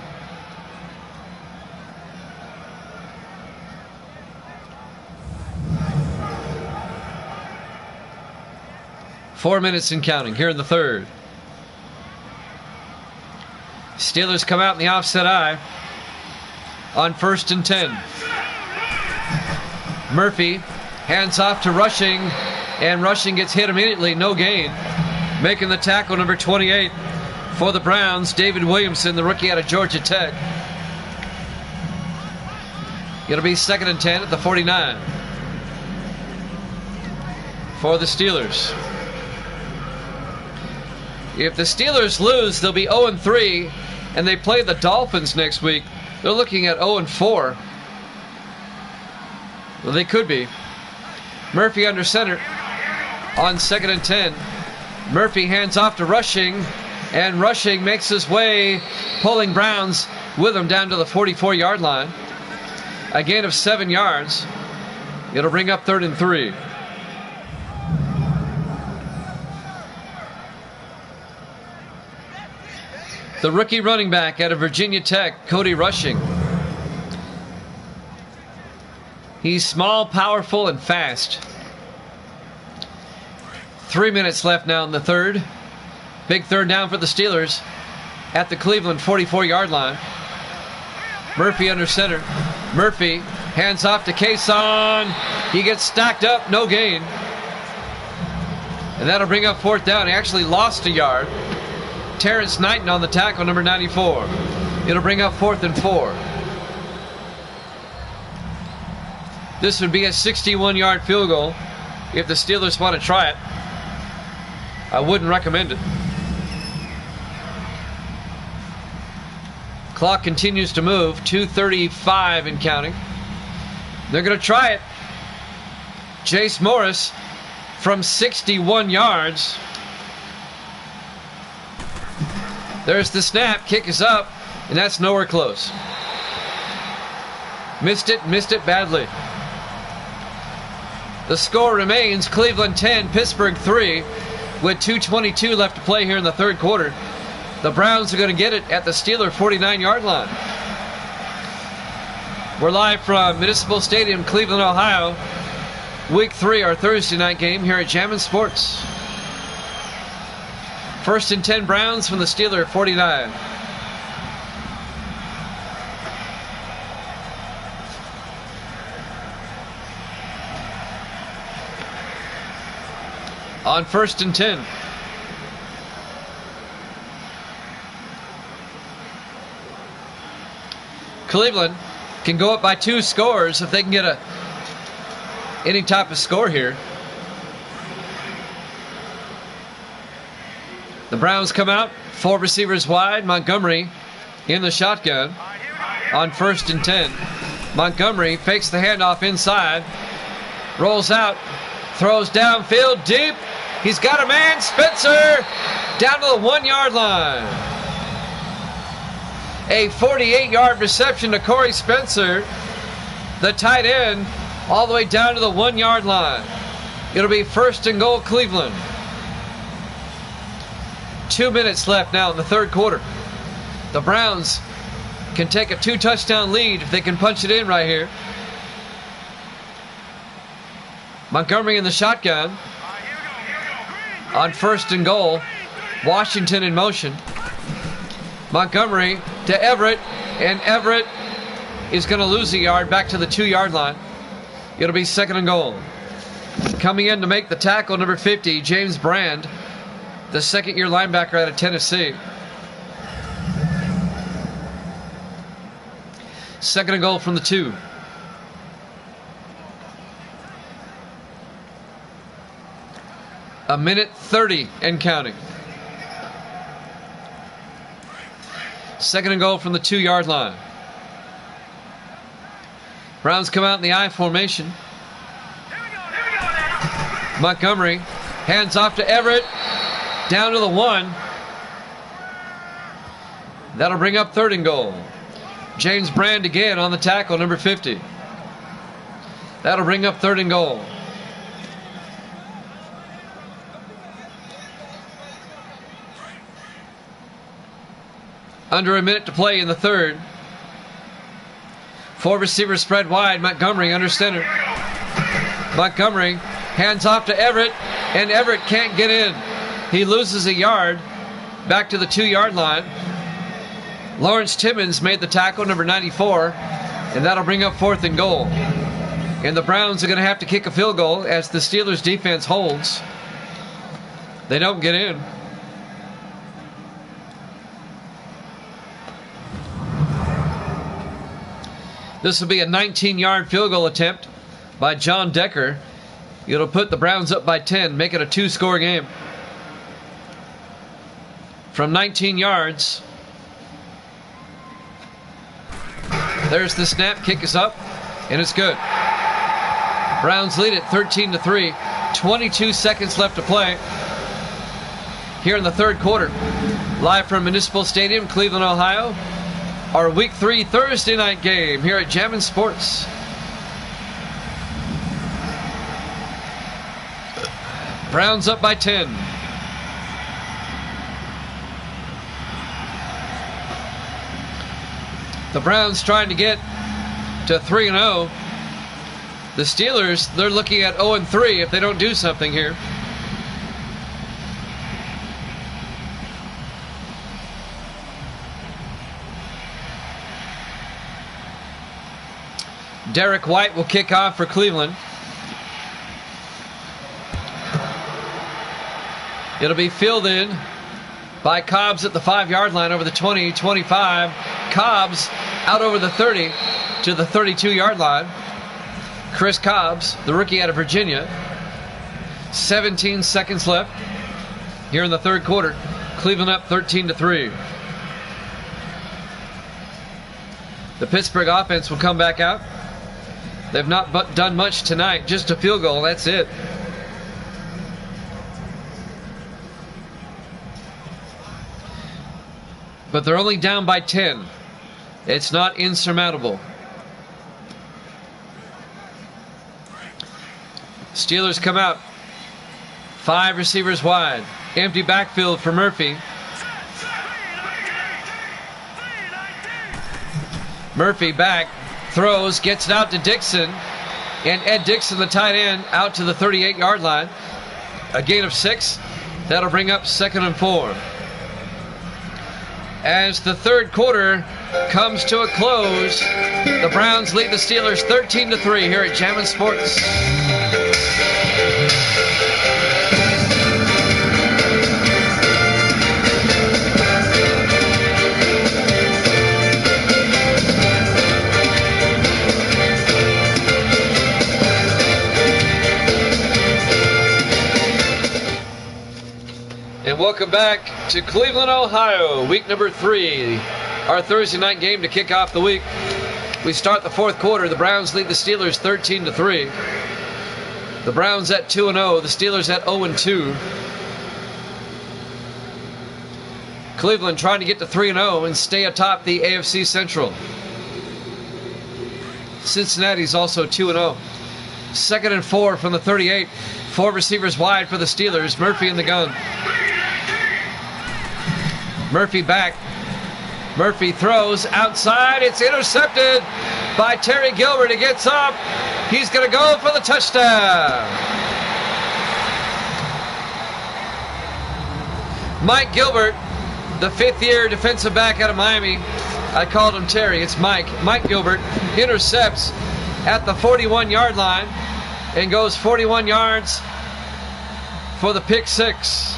Four minutes and counting here in the third. Steelers come out in the offset eye on 1st and 10. Murphy hands off to Rushing, and Rushing gets hit immediately. No gain. Making the tackle, number 28 for the Browns, David Williamson, the rookie out of Georgia Tech. It'll be 2nd and 10 at the 49 for the Steelers. If the Steelers lose, they'll be 0-3, and they play the Dolphins next week. They're looking at 0-4. Well, they could be. Murphy under center on 2nd and 10. Murphy hands off to Rushing, and Rushing makes his way, pulling Browns with him down to the 44-yard line. A gain of 7 yards. It'll bring up 3rd and 3. The rookie running back out of Virginia Tech, Cody Rushing. He's small, powerful, and fast. 3 minutes left now in the third. Big third down for the Steelers at the Cleveland 44-yard line. Murphy under center. Murphy hands off to Kason. He gets stacked up, no gain. And that'll bring up 4th down. He actually lost a yard. Terrence Knighton on the tackle, number 94. It'll bring up 4th and 4. This would be a 61-yard field goal if the Steelers want to try it. I wouldn't recommend it. Clock continues to move. 2:35 and counting. They're going to try it. Jace Morris from 61 yards. There's the snap. Kick is up, and that's nowhere close. Missed it badly. The score remains Cleveland 10, Pittsburgh 3, with 2:22 left to play here in the third quarter. The Browns are going to get it at the Steeler 49-yard line. We're live from Municipal Stadium, Cleveland, Ohio. Week 3, our Thursday night game here at Jammin' Sports. 1st and 10 Browns from the Steeler 49. on 1st and 10. Cleveland can go up by 2 scores if they can get any type of score here. The Browns come out, 4 receivers wide. Montgomery in the shotgun on 1st and 10. Montgomery fakes the handoff inside, rolls out, throws downfield deep. He's got a man, Spencer, down to the 1-yard line. A 48-yard reception to Corey Spencer, the tight end, all the way down to the 1-yard line. It'll be 1st and goal, Cleveland. 2 minutes left now in the third quarter. The Browns can take a 2-touchdown lead if they can punch it in right here. Montgomery in the shotgun on 1st and goal. Washington in motion. Montgomery to Everett, and Everett is going to lose a yard back to the 2-yard line. It'll be 2nd and goal. Coming in to make the tackle, number 50, James Brand, the second-year linebacker out of Tennessee. 2nd and goal from the 2. A minute 30 and counting. 2nd and goal from the 2-yard line. Browns come out in the I formation. Montgomery hands off to Everett, down to the 1. That'll bring up 3rd and goal. James Brand again on the tackle, number 50. That'll bring up 3rd and goal. Under a minute to play in the third. 4 receivers spread wide. Montgomery under center. Montgomery hands off to Everett, and Everett can't get in. He loses a yard back to the 2-yard line. Lawrence Timmons made the tackle, number 94, and that'll bring up 4th and goal. And the Browns are going to have to kick a field goal as the Steelers defense holds. They don't get in. This will be a 19-yard field goal attempt by John Decker. It'll put the Browns up by 10, make it a 2-score game. From 19 yards. There's the snap, kick is up, and it's good. Browns lead it 13-3. 22 seconds left to play here in the third quarter. Live from Municipal Stadium, Cleveland, Ohio. Our Week 3 Thursday night game here at Jammin' Sports. Browns up by 10. The Browns trying to get to 3-0. The Steelers, they're looking at 0-3 if they don't do something here. Derek White will kick off for Cleveland. It'll be fielded by Cobbs at the 5-yard line over the 20, 25. Cobbs out over the 30 to the 32-yard line. Chris Cobbs, the rookie out of Virginia. 17 seconds left here in the third quarter. Cleveland up 13-3. The Pittsburgh offense will come back out. They've not done much tonight, just a field goal, that's it. But they're only down by 10. It's not insurmountable. Steelers come out. 5 receivers wide. Empty backfield for Murphy. Murphy back. Throws, gets it out to Dixon, and Ed Dixon, the tight end, out to the 38-yard line. A gain of 6. That'll bring up 2nd and 4. As the third quarter comes to a close, the Browns lead the Steelers 13-3 here at Jammin' Sports. And welcome back to Cleveland, Ohio, week number 3. Our Thursday night game to kick off the week. We start the fourth quarter. The Browns lead the Steelers 13-3. The Browns at 2-0. The Steelers at 0-2. Cleveland trying to get to 3-0 and stay atop the AFC Central. Cincinnati's also 2-0. 2nd and 4 from the 38. 4 receivers wide for the Steelers. Murphy in the gun. Murphy back. Murphy throws outside. It's intercepted by Terry Gilbert. He gets up. He's going to go for the touchdown. Mike Gilbert, the 5th-year defensive back out of Miami. I called him Terry. It's Mike. Mike Gilbert intercepts at the 41-yard line and goes 41 yards for the pick 6.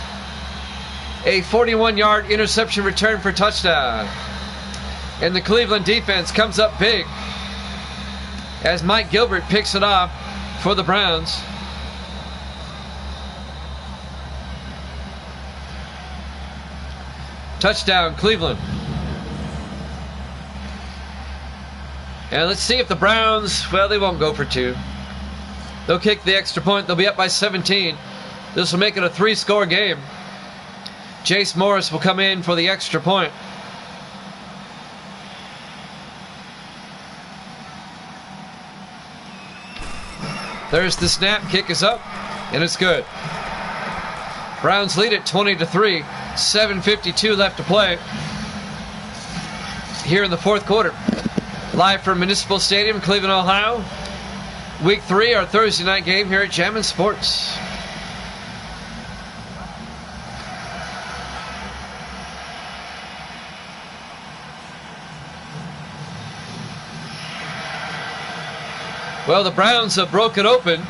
A 41-yard interception return for touchdown. And the Cleveland defense comes up big as Mike Gilbert picks it off for the Browns. Touchdown, Cleveland. And let's see if the Browns, well, they won't go for 2. They'll kick the extra point. They'll be up by 17. This will make it a 3-score game. Jace Morris will come in for the extra point. There's the snap. Kick is up, and it's good. Browns lead it 20-3. 7:52 left to play here in the fourth quarter. Live from Municipal Stadium, Cleveland, Ohio. Week 3, our Thursday night game here at Jammin' Sports. Well, the Browns have broken open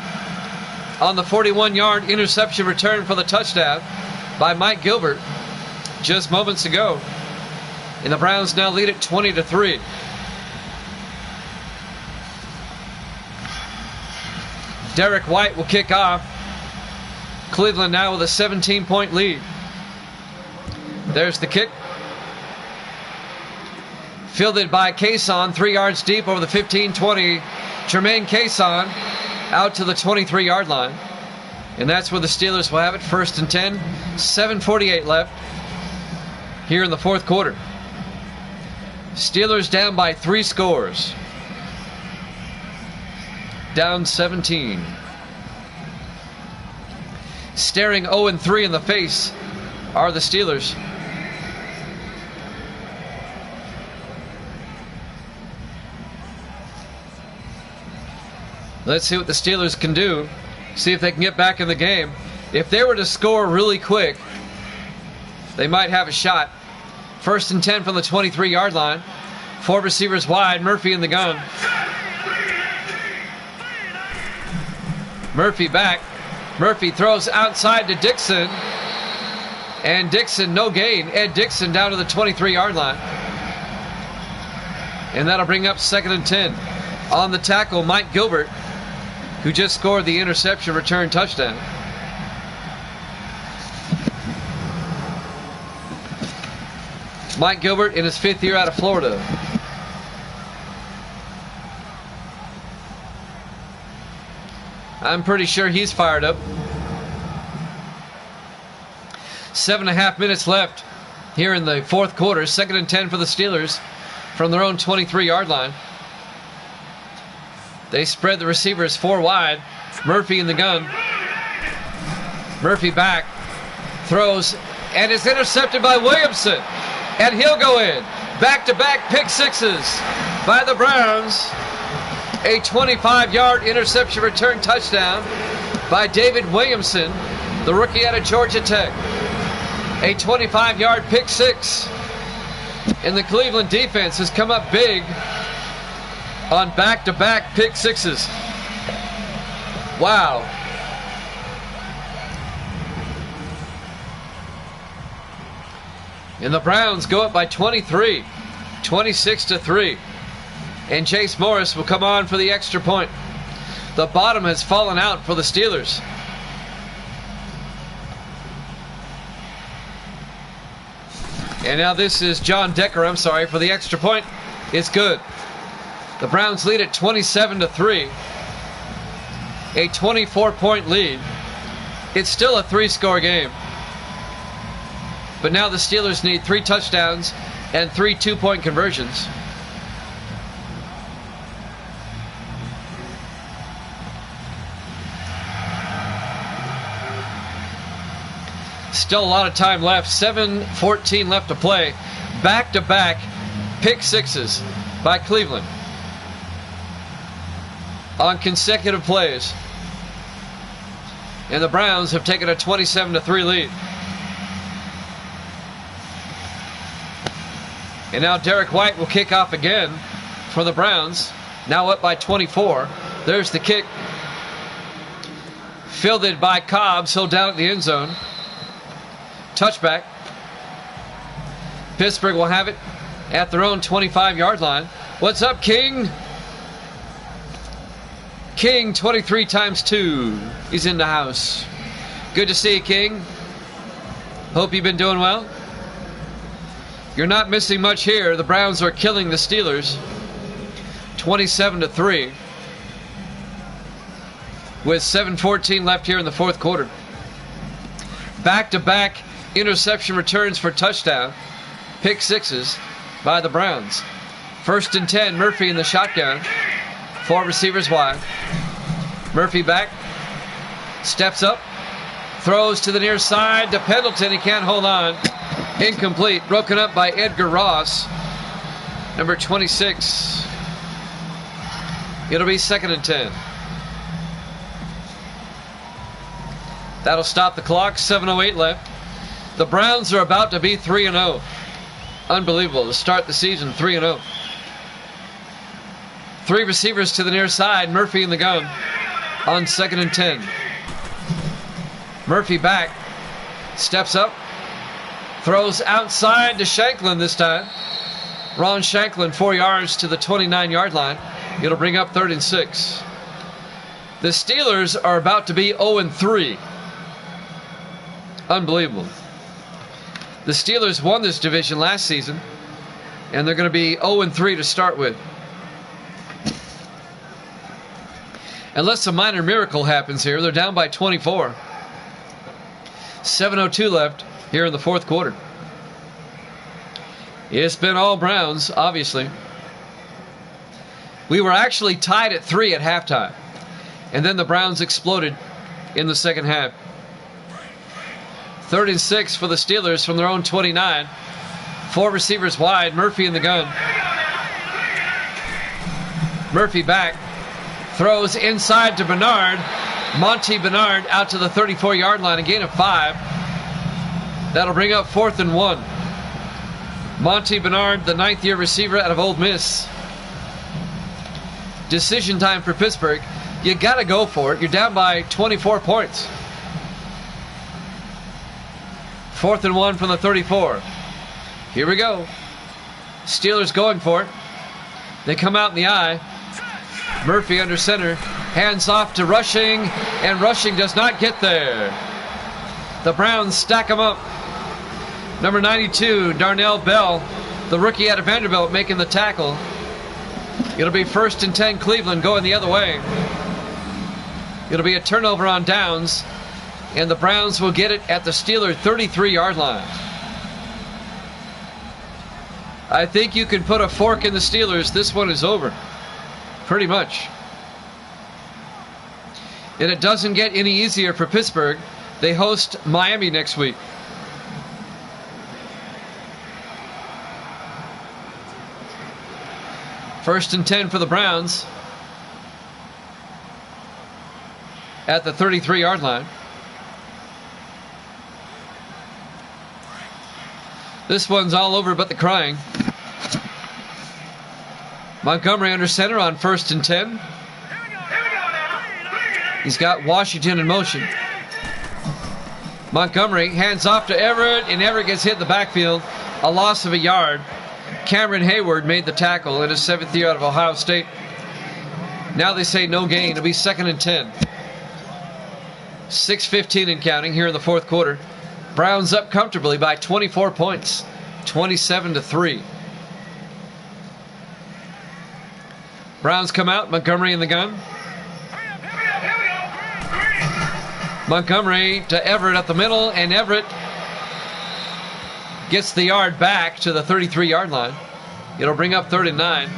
on the 41-yard interception return for the touchdown by Mike Gilbert just moments ago. And the Browns now lead it 20-3. Derek White will kick off. Cleveland now with a 17-point lead. There's the kick. Fielded by Cason, 3 yards deep over the 15-20. Jermaine Cason out to the 23-yard line. And that's where the Steelers will have it. 1st and 10. 7:48 left here in the fourth quarter. Steelers down by 3 scores. Down 17. Staring 0-3 in the face are the Steelers. Let's see what the Steelers can do. See if they can get back in the game. If they were to score really quick, they might have a shot. 1st and 10 from the 23-yard line. 4 receivers wide. Murphy in the gun. Murphy back. Murphy throws outside to Dixon. And Dixon, no gain. Ed Dixon down to the 23-yard line. And that'll bring up 2nd and 10. On the tackle, Mike Gilbert, who just scored the interception return touchdown. Mike Gilbert in his 5th year out of Florida. I'm pretty sure he's fired up. 7.5 minutes left here in the fourth quarter. 2nd and 10 for the Steelers from their own 23-yard line. They spread the receivers 4 wide. Murphy in the gun. Murphy back. Throws and is intercepted by Williamson. And he'll go in. Back-to-back pick 6s by the Browns. A 25-yard interception return touchdown by David Williamson, the rookie out of Georgia Tech. A 25-yard pick 6. And the Cleveland defense has come up big on back-to-back pick 6s. Wow. And the Browns go up by 23, 26-3. And Jace Morris will come on for the extra point. The bottom has fallen out for the Steelers. And now this is John Decker, I'm sorry, for the extra point. It's good. The Browns lead at 27-3. A 24-point lead. It's still a 3-score game. But now the Steelers need 3 touchdowns and 3 2-point conversions. Still a lot of time left. 7:14 left to play. Back-to-back pick sixes by Cleveland on consecutive plays. And the Browns have taken a 27-3 lead. And now Derek White will kick off again for the Browns. Now up by 24. There's the kick. Fielded by Cobb, so down at the end zone. Touchback. Pittsburgh will have it at their own 25-yard line. What's up, King? King, 23 times 2. He's in the house. Good to see you, King. Hope you've been doing well. You're not missing much here. The Browns are killing the Steelers 27-3 with 7:14 left here in the fourth quarter. Back-to-back interception returns for touchdown. Pick sixes by the Browns. 1st and 10, Murphy in the shotgun. 4 receivers wide. Murphy back. Steps up. Throws to the near side to Pendleton. He can't hold on. Incomplete. Broken up by Edgar Ross. Number 26. It'll be 2nd and 10. That'll stop the clock. 7:08 left. The Browns are about to be 3-0. Unbelievable to start the season 3-0. 3 receivers to the near side. Murphy in the gun on 2nd and 10. Murphy back. Steps up. Throws outside to Shanklin this time. Ron Shanklin 4 yards to the 29-yard line. It'll bring up 3rd and 6. The Steelers are about to be 0-3. Unbelievable. The Steelers won this division last season, and they're going to be 0-3 to start with. Unless a minor miracle happens here, they're down by 24. 7:02 left here in the fourth quarter. It's been all Browns, obviously. We were actually tied at 3 at halftime, and then the Browns exploded in the second half. 3rd and 6 for the Steelers from their own 29. 4 receivers wide. Murphy in the gun. Murphy back. Throws inside to Bernard. Monty Bernard out to the 34-yard line. A gain of 5. That'll bring up 4th and 1. Monty Bernard, the 9th-year receiver out of Ole Miss. Decision time for Pittsburgh. You got to go for it. You're down by 24 points. 4th and 1 from the 34. Here we go. Steelers going for it. They come out in the eye. Murphy under center. Hands off to Rushing, and Rushing does not get there. The Browns stack them up. Number 92, Darnell Bell, the rookie out of Vanderbilt, making the tackle. It'll be 1st and 10 Cleveland going the other way. It'll be a turnover on downs, and the Browns will get it at the Steeler 33-yard line. I think you can put a fork in the Steelers. This one is over. Pretty much. And it doesn't get any easier for Pittsburgh. They host Miami next week. First and 10 for the Browns at the 33-yard line. This one's all over but the crying. Montgomery under center on 1st and 10. He's got Washington in motion. Montgomery hands off to Everett, and Everett gets hit in the backfield. A loss of a yard. Cameron Hayward made the tackle in his 7th year out of Ohio State. Now they say no gain. It'll be 2nd and 10. 6:15 and counting here in the fourth quarter. Browns up comfortably by 24 points. 27-3. Browns come out. Montgomery in the gun. Montgomery to Everett up the middle, and Everett gets the yard back to the 33-yard line. It'll bring up 39.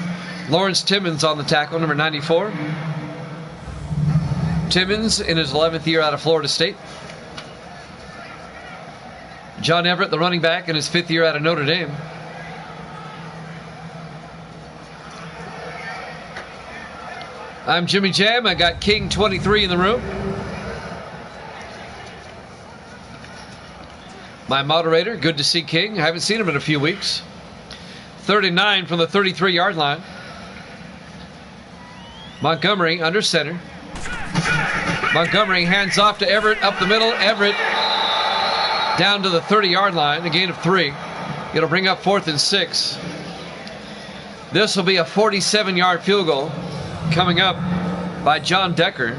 Lawrence Timmons on the tackle, number 94. Timmons in his 11th year out of Florida State. John Everett, the running back, in his 5th year out of Notre Dame. I'm Jimmy Jam. I got King 23 in the room. My moderator, good to see King. I haven't seen him in a few weeks. 39 from the 33-yard line. Montgomery under center. Montgomery hands off to Everett up the middle. Everett down to the 30-yard line, a gain of 3. It'll bring up 4th and 6. This will be a 47-yard field goal coming up by John Decker.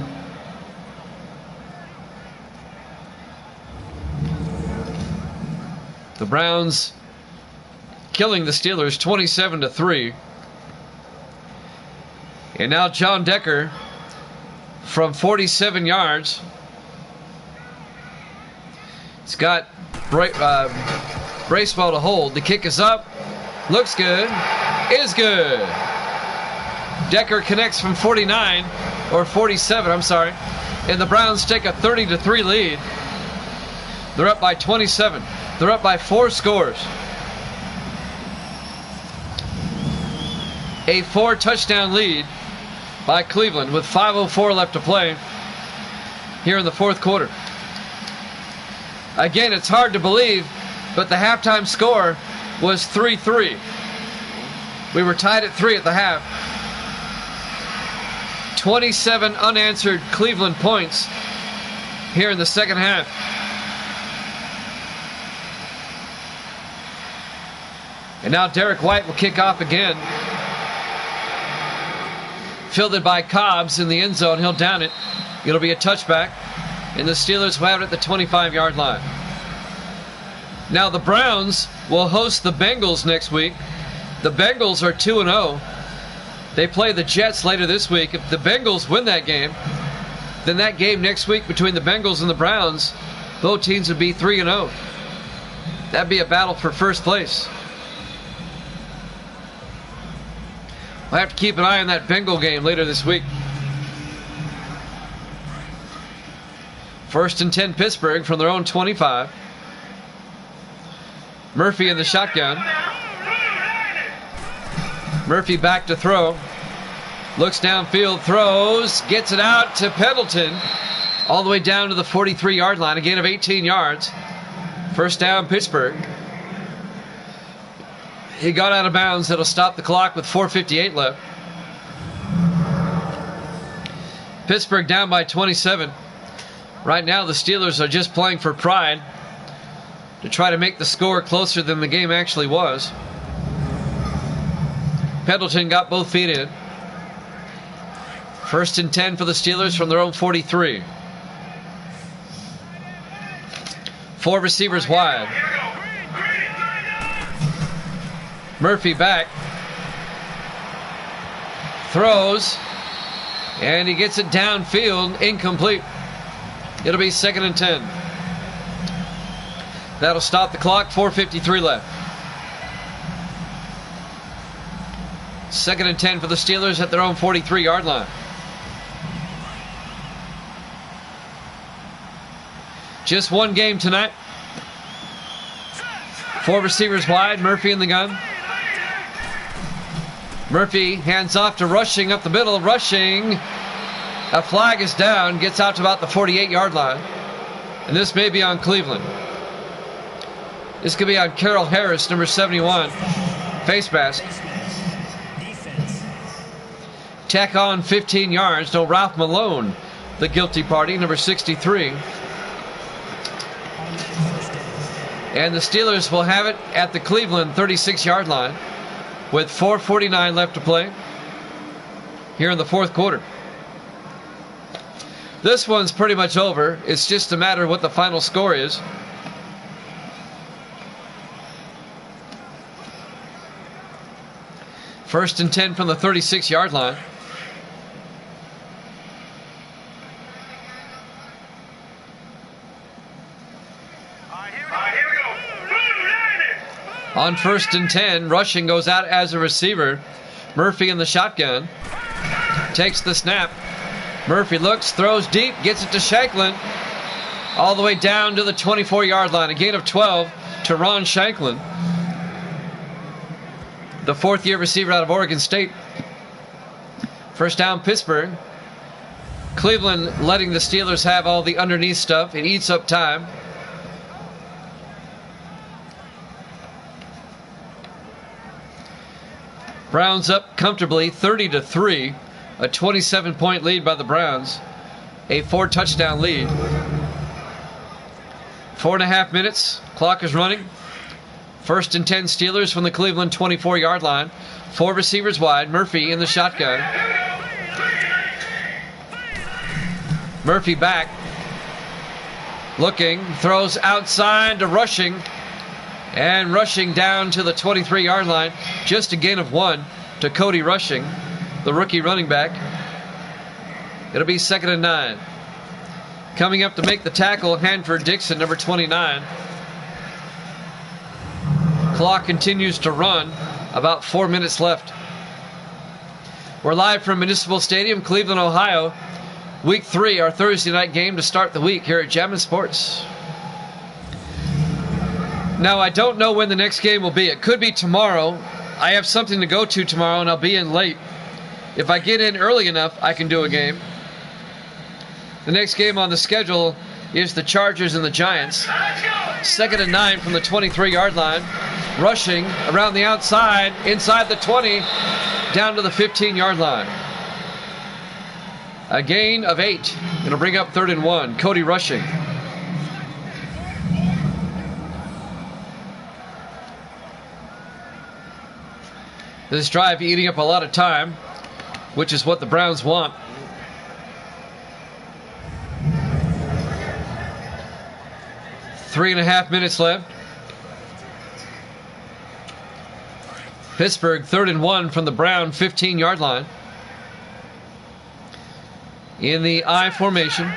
The Browns killing the Steelers 27-3. And now John Decker from 47 yards. He's got Bracewell to hold. The kick is up. Looks good. Is good. Decker connects from 49, or 47, I'm sorry. And the Browns take a 30-3 lead. They're up by 27. They're up by 4 scores. A 4-touchdown lead by Cleveland with 5:04 left to play here in the 4th quarter. Again, it's hard to believe, but the halftime score was 3-3. We were tied at 3 at the half. 27 unanswered Cleveland points here in the second half. And now Derek White will kick off again. Fielded by Cobbs in the end zone. He'll down it. It'll be a touchback. And the Steelers will have it at the 25-yard line. Now the Browns will host the Bengals next week. The Bengals are 2-0. They play the Jets later this week. If the Bengals win that game, then that game next week between the Bengals and the Browns, both teams would be 3-0. That'd be a battle for first place. We'll have to keep an eye on that Bengal game later this week. 1st and 10 Pittsburgh from their own 25. Murphy in the shotgun. Murphy back to throw. Looks downfield, throws, gets it out to Pendleton. All the way down to the 43-yard line, a gain of 18 yards. First down, Pittsburgh. He got out of bounds. That'll stop the clock with 4:58 left. Pittsburgh down by 27. Right now, the Steelers are just playing for pride to try to make the score closer than the game actually was. Pendleton got both feet in. 1st and 10 for the Steelers from their own 43. 4 receivers wide. Murphy back. Throws. And he gets it downfield. Incomplete. It'll be 2nd and 10. That'll stop the clock. 4:53 left. 2nd and 10 for the Steelers at their own 43-yard line. Just one game tonight. 4 receivers wide. Murphy in the gun. Murphy hands off to Rushing up the middle. Rushing. A flag is down. Gets out to about the 48-yard line. And this may be on Cleveland. This could be on Carroll Harris, number 71. Face mask. Tack on 15 yards. No, Ralph Malone, the guilty party, number 63. And the Steelers will have it at the Cleveland 36-yard line with 4:49 left to play here in the 4th quarter. This one's pretty much over. It's just a matter of what the final score is. First and 10 from the 36-yard line. On first and 10, Rushing goes out as a receiver. Murphy in the shotgun. Takes the snap. Murphy looks, throws deep, gets it to Shanklin. All the way down to the 24-yard line. A gain of 12 to Ron Shanklin, the fourth-year receiver out of Oregon State. First down, Pittsburgh. Cleveland letting the Steelers have all the underneath stuff. It eats up time. Browns up comfortably, 30-3. A 27-point lead by the Browns. A 4-touchdown lead. 4.5 minutes. Clock is running. First and 10 Steelers from the Cleveland 24-yard line. 4 receivers wide. Murphy in the shotgun. Murphy back. Looking. Throws outside to Rushing. And Rushing down to the 23-yard line. Just a gain of 1 to Cody Rushing, the rookie running back. It'll be 2nd and 9. Coming up to make the tackle, Hanford Dixon, number 29. Clock continues to run. About 4 minutes left. We're live from Municipal Stadium, Cleveland, Ohio. Week 3, our Thursday night game to start the week here at Jammin' Sports. Now, I don't know when the next game will be. It could be tomorrow. I have something to go to tomorrow, and I'll be in late. If I get in early enough, I can do a game. The next game on the schedule is the Chargers and the Giants. 2nd and 9 from the 23-yard line. Rushing around the outside, inside the 20, down to the 15-yard line. A gain of 8. It'll bring up 3rd and 1. Cody Rushing. This drive eating up a lot of time, which is what the Browns want. Three and a half minutes left. Pittsburgh 3rd and 1 from the Brown 15-yard line. In the I formation.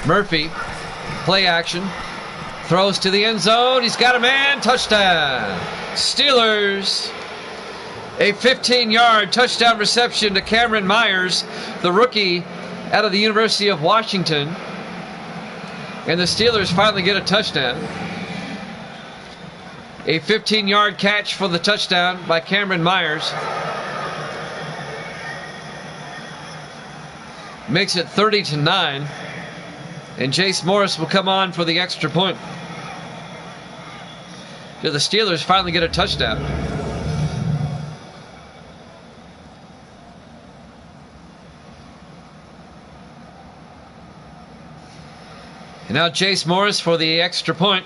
Murphy, play action. Throws to the end zone. He's got a man. Touchdown. Steelers. A 15-yard touchdown reception to Cameron Myers, the rookie out of the University of Washington. And the Steelers finally get a touchdown. A 15-yard catch for the touchdown by Cameron Myers. Makes it 30-9. And Jace Morris will come on for the extra point. The Steelers finally get a touchdown. And now Jace Morris for the extra point.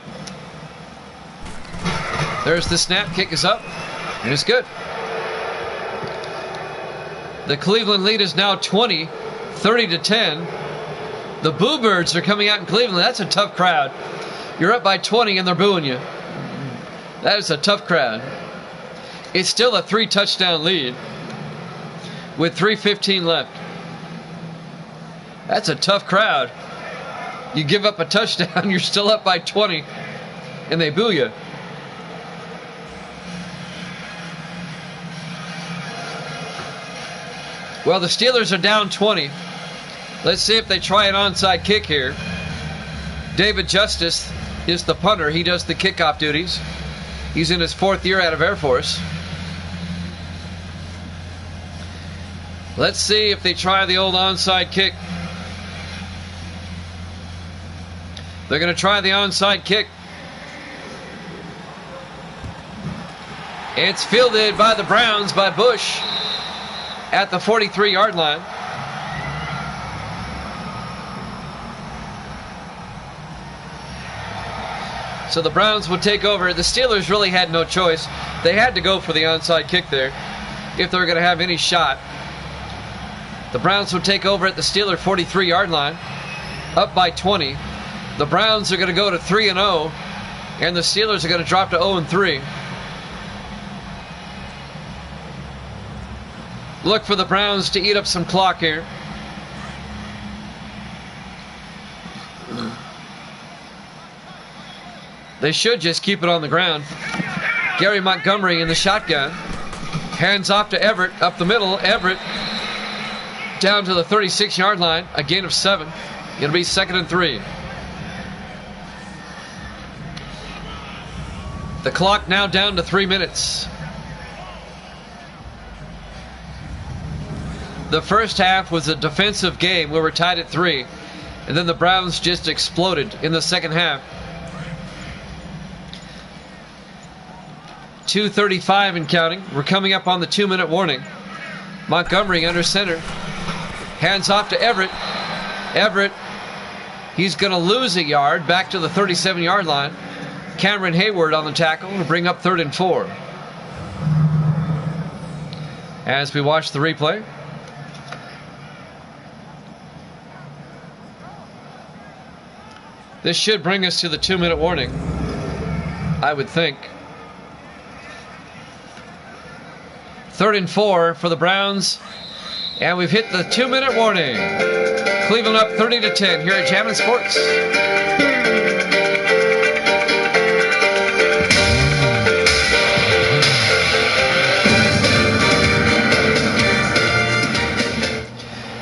There's the snap. Kick is up. And it's good. The Cleveland lead is now 20, 30-10. The Boo Birds are coming out in Cleveland. That's a tough crowd. You're up by 20 and they're booing you. That is a tough crowd. It's still a 3-touchdown lead with 3:15 left. That's a tough crowd. You give up a touchdown, you're still up by 20, and they boo you. Well, the Steelers are down 20. Let's see if they try an onside kick here. David Justice is the punter. He does the kickoff duties. He's in his 4th year out of Air Force. Let's see if they try the old onside kick. They're going to try the onside kick. It's fielded by the Browns by Bush at the 43-yard line. So the Browns will take over. The Steelers really had no choice. They had to go for the onside kick there if they were going to have any shot. The Browns will take over at the Steeler 43-yard line, up by 20. The Browns are going to go to 3-0, and the Steelers are going to drop to 0-3. look for the Browns to eat up some clock here. They should just keep it on the ground. Gary Montgomery in the shotgun. Hands off to Everett, up the middle. Everett down to the 36-yard line. A gain of 7. It'll be 2nd and 3. The clock now down to 3 minutes. The first half was a defensive game. We were tied at 3. And then the Browns just exploded in the second half. 2:35 and counting. We're coming up on the 2-minute warning. Montgomery under center. Hands off to Everett. Everett, he's going to lose a yard back to the 37-yard line. Cameron Hayward on the tackle to bring up 3rd and 4. As we watch the replay. This should bring us to the 2-minute warning, I would think. 3rd and 4 for the Browns. And we've hit the 2-minute warning. Cleveland up 30-10 here at Jammin' Sports.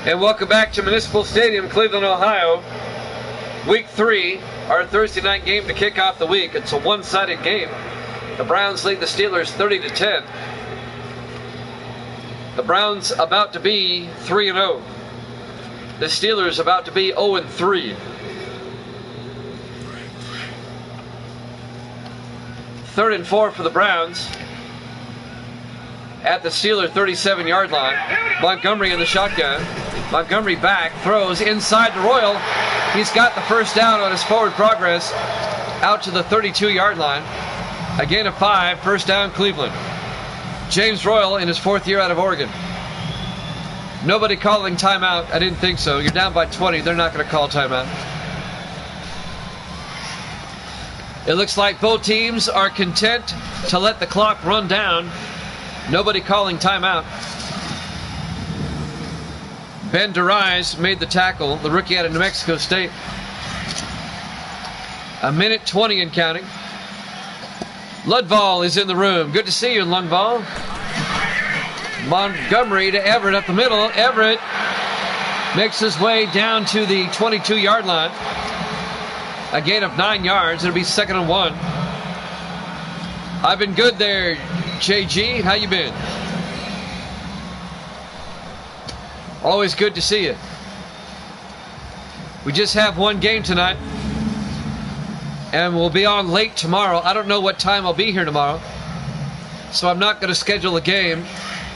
And welcome back to Municipal Stadium, Cleveland, Ohio. Week 3, our Thursday night game to kick off the week. It's a one-sided game. The Browns lead the Steelers 30-10. The Browns about to be 3-0. The Steelers about to be 0-3. 3rd and 4 for the Browns. At the Steeler 37-yard line. Montgomery in the shotgun. Montgomery back, throws inside to Royal. He's got the first down on his forward progress out to the 32-yard line. A gain of 5, first down Cleveland. James Royal in his 4th year out of Oregon. Nobody calling timeout. I didn't think so. You're down by 20. They're not going to call timeout. It looks like both teams are content to let the clock run down. Nobody calling timeout. Ben DeRise made the tackle, the rookie out of New Mexico State. 1:20 and counting. Ludval is in the room. Good to see you, Ludval. Montgomery to Everett up the middle. Everett makes his way down to the 22-yard line. A gain of 9 yards. It'll be 2nd and 1. I've been good there, JG. How you been? Always good to see you. We just have one game tonight. And we'll be on late tomorrow. I don't know what time I'll be here tomorrow. So I'm not going to schedule a game.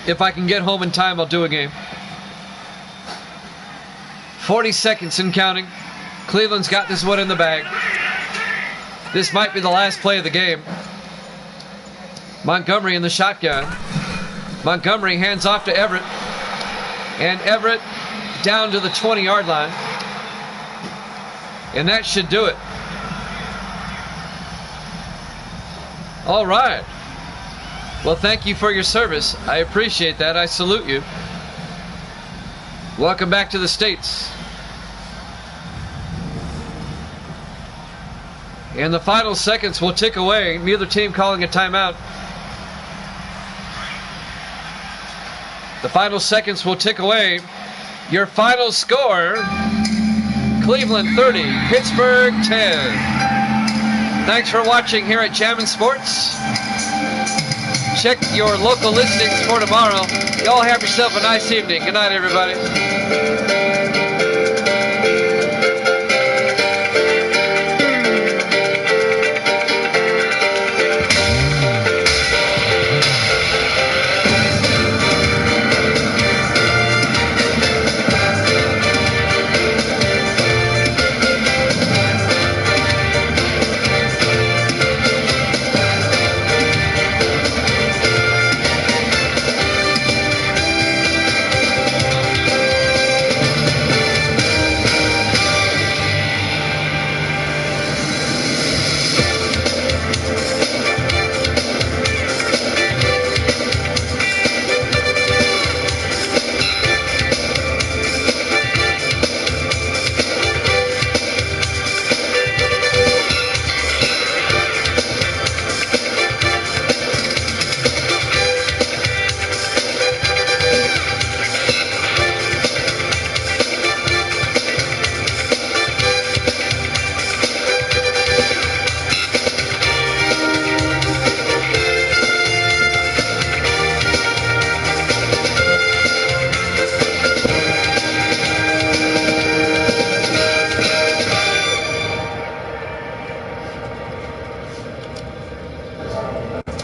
If I can get home in time, I'll do a game. 40 seconds and counting. Cleveland's got this one in the bag. This might be the last play of the game. Montgomery in the shotgun. Montgomery hands off to Everett. And Everett down to the 20-yard line. And that should do it. All right. Well, thank you for your service. I appreciate that. I salute you. Welcome back to the States. And the final seconds will tick away. Neither team calling a timeout. The final seconds will tick away. Your final score, Cleveland 30, Pittsburgh 10. Thanks for watching here at Jammin' Sports. Check your local listings for tomorrow. Y'all have yourself a nice evening. Good night, everybody.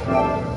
Bye.